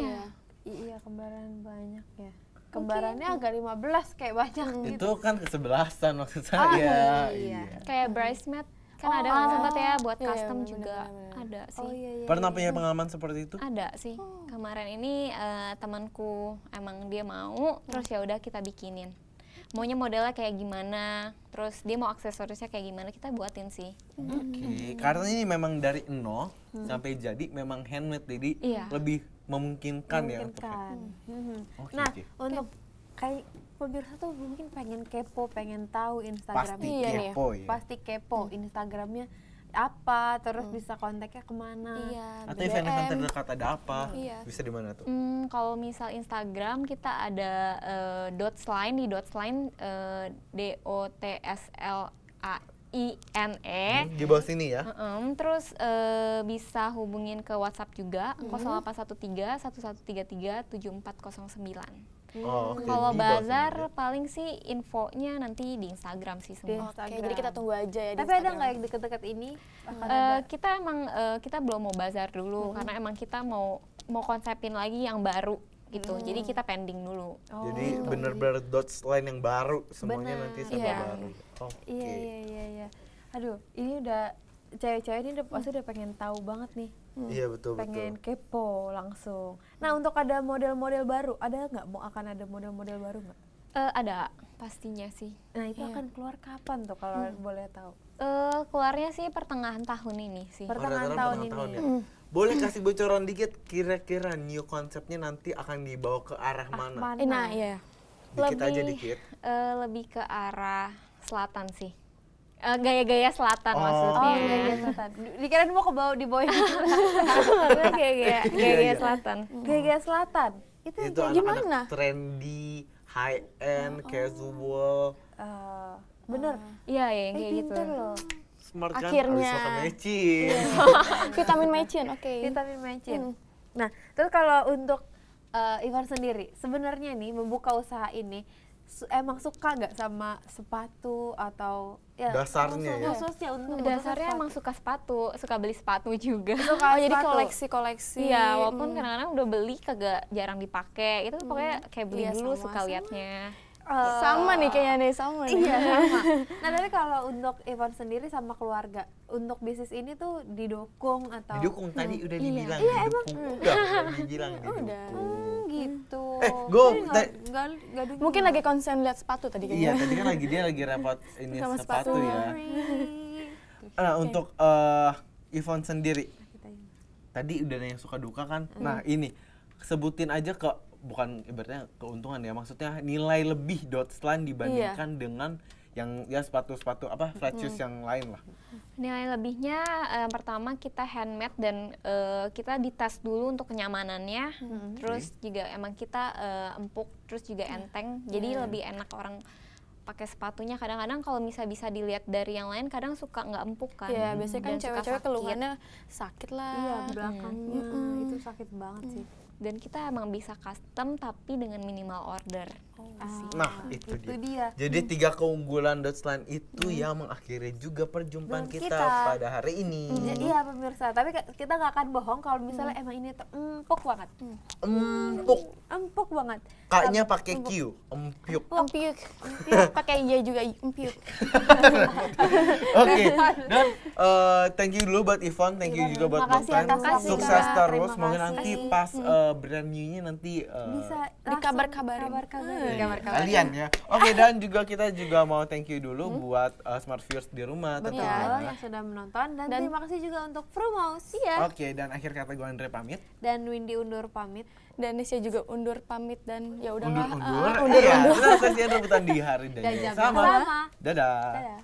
Iya, kembaran banyak ya. Kembarannya agak 15 kayak banyak gitu. Itu kan kesebelasan maksud saya. iya. Kayak bridesmaid kan ada kan sempat ya buat custom juga ada sih. Iya. Pernah punya pengalaman seperti itu? Ada sih. Kemarin ini temanku emang dia mau, terus ya udah kita bikinin. Maunya modelnya kayak gimana, terus dia mau aksesorisnya kayak gimana, kita buatin sih. Oke, karena ini memang dari nol sampai jadi memang handmade, jadi Iya. lebih memungkinkan ya untuk Oke, Nah, oke. untuk kayak pemirsa tuh mungkin pengen kepo, pengen tahu Pasti Instagramnya. Iya nih. kepo ya. Pasti kepo Instagramnya apa, terus bisa kontaknya kemana. Iya. Atau event-event terdekat ada apa? Iya. Bisa di mana tuh? Kalau misal Instagram kita ada dotsline, di dotsline DOTSLAINE. Di bawah sini ya. Terus bisa hubungin ke WhatsApp juga 0813 1133 7409. Oh, oke, Kalau di bawah bazar sini ya. paling sih infonya nanti di Instagram sih semua. Oke, jadi kita tunggu aja ya di Tapi ada Instagram. nggak yang deket-deket ini? Kita emang kita belum mau bazar dulu karena emang kita mau konsepin lagi yang baru gitu. Jadi kita pending dulu. Jadi bener-bener dots line yang baru semuanya nanti serba Iya. baru. Oke. Iya. Aduh, ini udah cewek-cewek ini pasti udah pengen tahu banget nih. Iya betul Pengen betul. kepo langsung. Nah, untuk ada model-model baru, ada nggak? Akan ada model-model baru nggak? Ada pastinya sih. Nah, itu akan keluar kapan tuh kalau boleh tahu? Keluarnya sih pertengahan tahun ini sih. Pertengahan Rata-rata tahun pertengahan ini. tahun ya. Boleh kasih bocoran dikit kira-kira new konsepnya nanti akan dibawa ke arah mana? Nah, iya. Dikit aja dikit. Lebih ke arah selatan sih. Gaya-gaya selatan Oh. maksudnya. Oh, iya, selatan. Dikirain mau ke bawah di bawah Maksudnya gaya-gaya selatan. Gaya selatan. Itu Itu kayak anak-anak gimana? trendy, high end, casual. bener. Iya, yang kayak gitu. Pinter loh. Smart kan? Akhirnya. Abis makan matching. Vitamin matching, oke. Vitamin matching. Nah, terus kalau untuk Ivan sendiri, sebenarnya nih membuka usaha ini emang suka nggak sama sepatu atau ya Dasarnya ya? khususnya untuk Dasarnya emang suka sepatu, suka beli sepatu juga. suka Oh, jadi sepatu. koleksi-koleksi. Iya, walaupun kadang-kadang udah beli kagak jarang dipakai. Itu pokoknya kayak beli Iya, dulu sama, suka sama. liatnya. Sama nih kayaknya nih, sama nih. Iya sama. Nah, tapi kalau untuk Ivan sendiri sama keluarga, untuk bisnis ini tuh didukung atau Didukung tadi udah dibilang didukung. Udah dibilang didukung. gitu. Gue Nggak Mungkin lagi konsen lihat sepatu tadi iya kayaknya. tadi kan dia lagi repot ini Sama sepatu sepatu. ya. Nah, untuk Yvonne sendiri tadi udah ada yang suka duka kan. Nah, ini sebutin aja ke bukan ibaratnya keuntungan ya, maksudnya nilai lebih Dotsland dibandingkan dengan yang ya sepatu-sepatu apa flat shoes yang lain lah. Nilai lebihnya pertama kita handmade dan kita dites dulu untuk kenyamanannya. Terus juga emang kita empuk, terus juga enteng. Jadi lebih enak orang pakai sepatunya. Kadang-kadang kalau bisa dilihat dari yang lain kadang suka nggak empuk kan. Iya, biasanya kan Dan suka cewek-cewek sakit. keluhannya sakit lah. Iya, belakangnya itu sakit banget sih. Dan kita emang bisa custom tapi dengan minimal order. Nah, itu Itu dia. dia. Jadi 3 keunggulan Dotsland itu yang mengakhiri juga perjumpaan Dan kita kita. pada hari ini. Iya pemirsa, tapi kita nggak akan bohong kalau misalnya emang ini tuh empuk banget. Empuk. Empuk banget. Kaknya pakai Q, empuk. Empiuk. Pakai iya juga empiuk. Oke, dan thank you dulu buat Yvonne, thank you juga buat Makasih Dokter. atas waktunya. Sukses terus, Terima semoga kasih. nanti pas brand new-nya nanti Bisa Dikabar-kabarin. kalian ya. Oke, dan juga kita juga mau thank you dulu buat smart viewers di rumah Betul, tentunya. yang sudah menonton dan Dan- terima kasih juga untuk Frumos Oke, dan akhir kata gue Andre pamit. dan Windy undur pamit. Dan Nesya juga undur pamit dan ya udahlah. Undur-undur. Iya, kita saksikan rebutan di hari dan Dan jam jam yang sama. yang sama. Dadah. Dadah.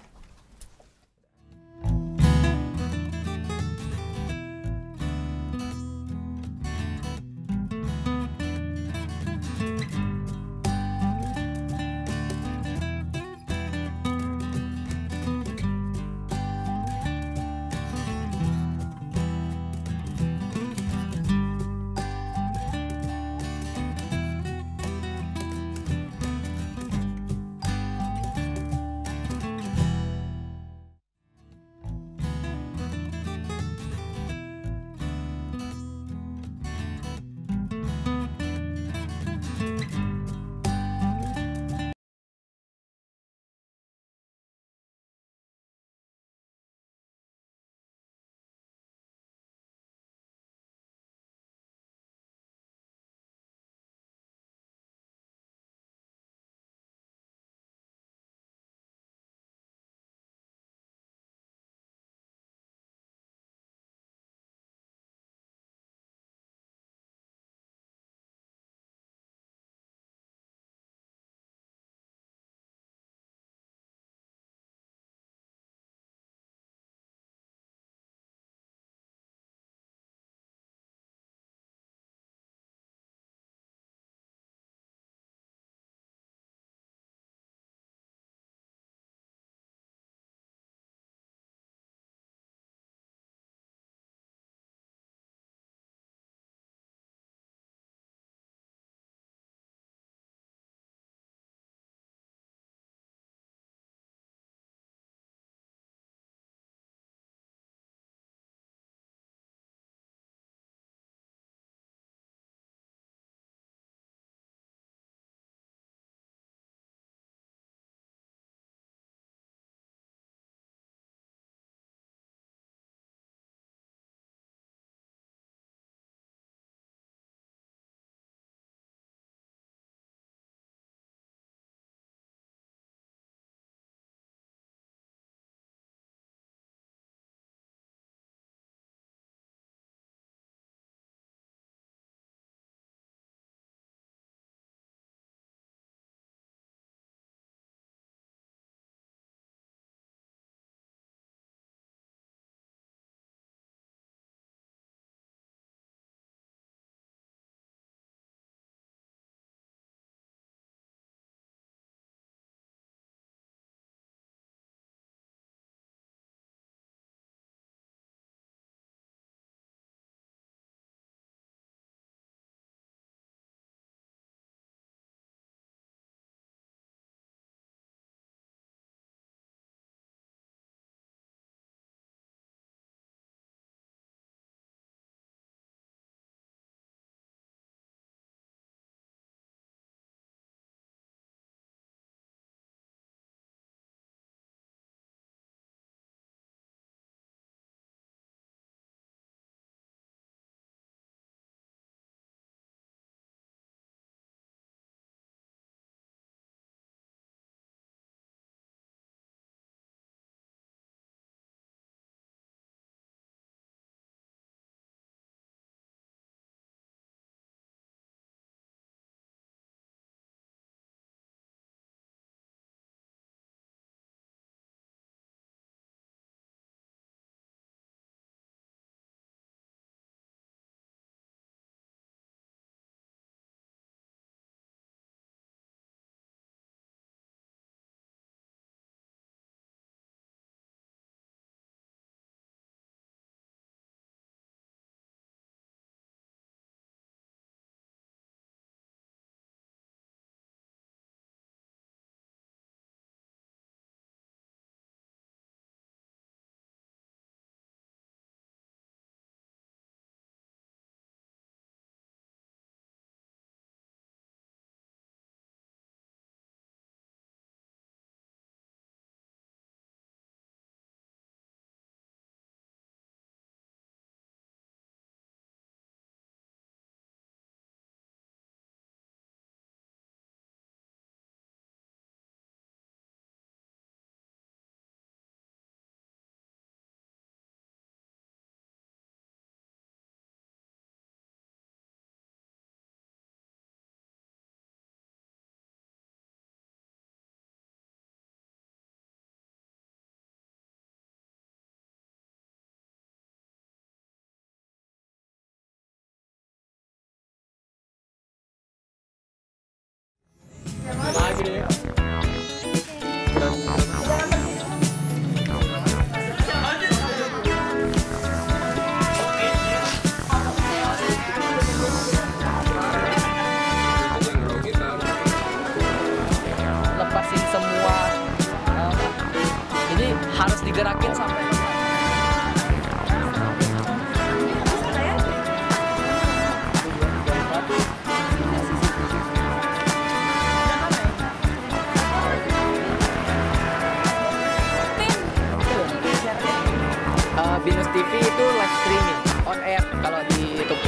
Binus TV itu live streaming on air kalau di YouTube.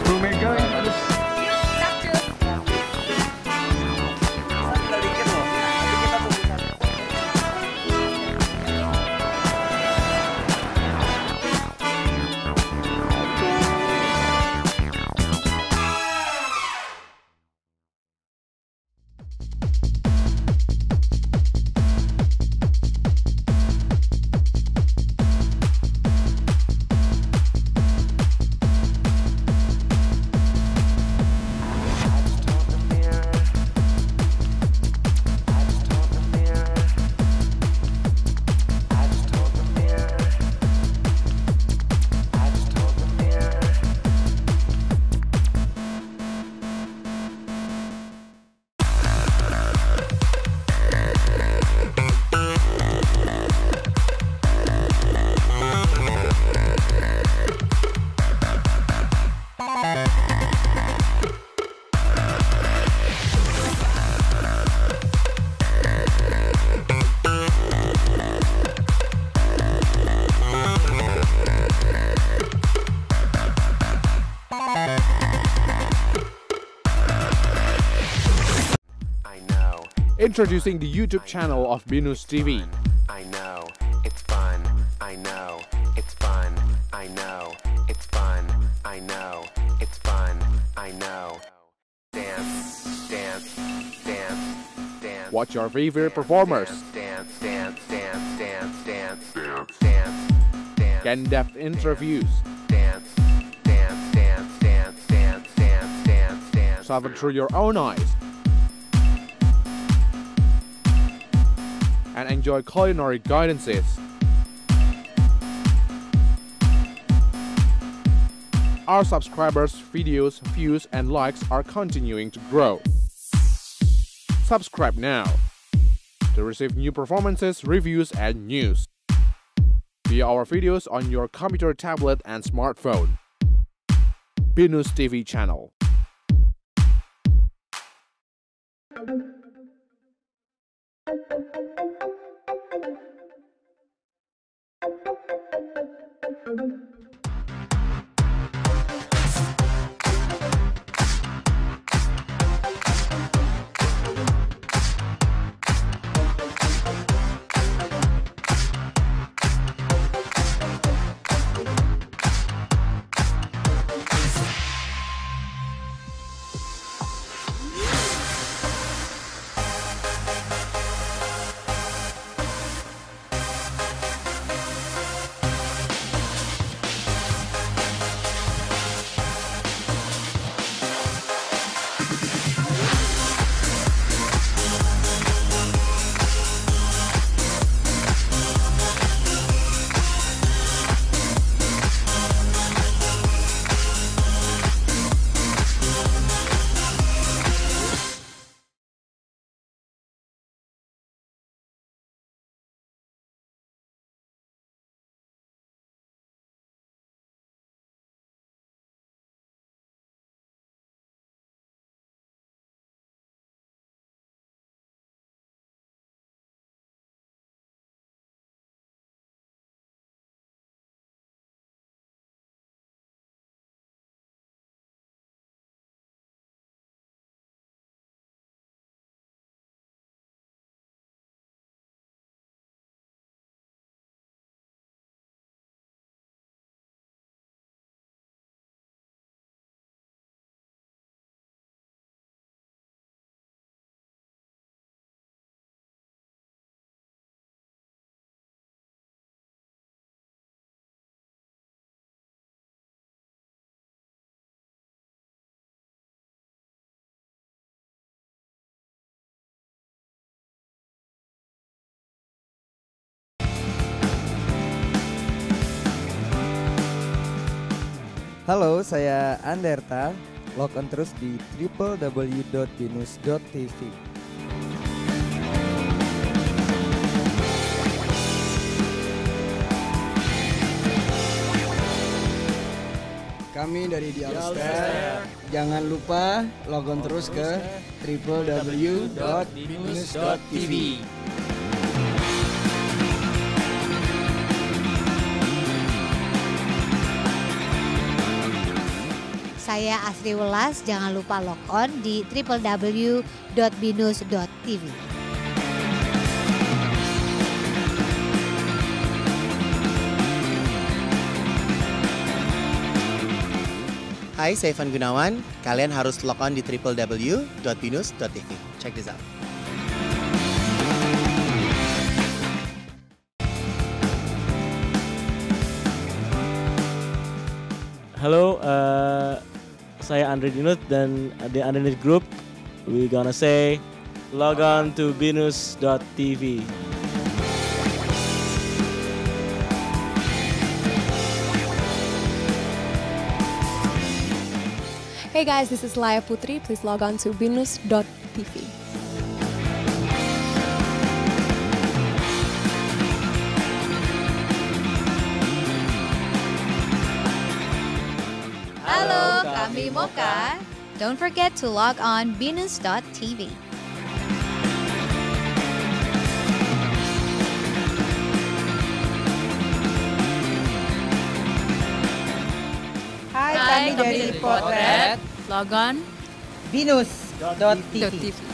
Bu Mega aduh. Introducing the YouTube channel of Binus TV. I know it's fun. I know it's fun. I know it's fun. I know it's fun. I know. Dance, dance, dance, dance. Watch your favorite performers. Dance, dance, dance, dance, dance, dance, dance, dance. Get in-depth interviews. Dance, dance, dance, dance, dance, dance, dance, dance. Travel through your own eyes. And enjoy culinary guidances. Our subscribers, videos, views, and likes are continuing to grow. Subscribe now to receive new performances, reviews, and news via our videos on your computer, tablet, and smartphone. Binus TV channel. Halo, saya Anderta. Log on terus di www.binus.tv. Kami dari The Alster. Jangan lupa log on terus ke www.binus.tv. saya Asri Welas. Jangan lupa log on di www.binus.tv. Hai, saya Ivan Gunawan. Kalian harus log on di www.binus.tv. Check this out. Halo, saya Andre Dinut dan the Andre Dinut Group. We gonna say log on to binus.tv. Hey guys, this is Laya Putri. Please log on to binus.tv. Halo, kami Mocha. Don't forget to log on binus.tv. Hai, kami dari Potret. Log on binus.tv.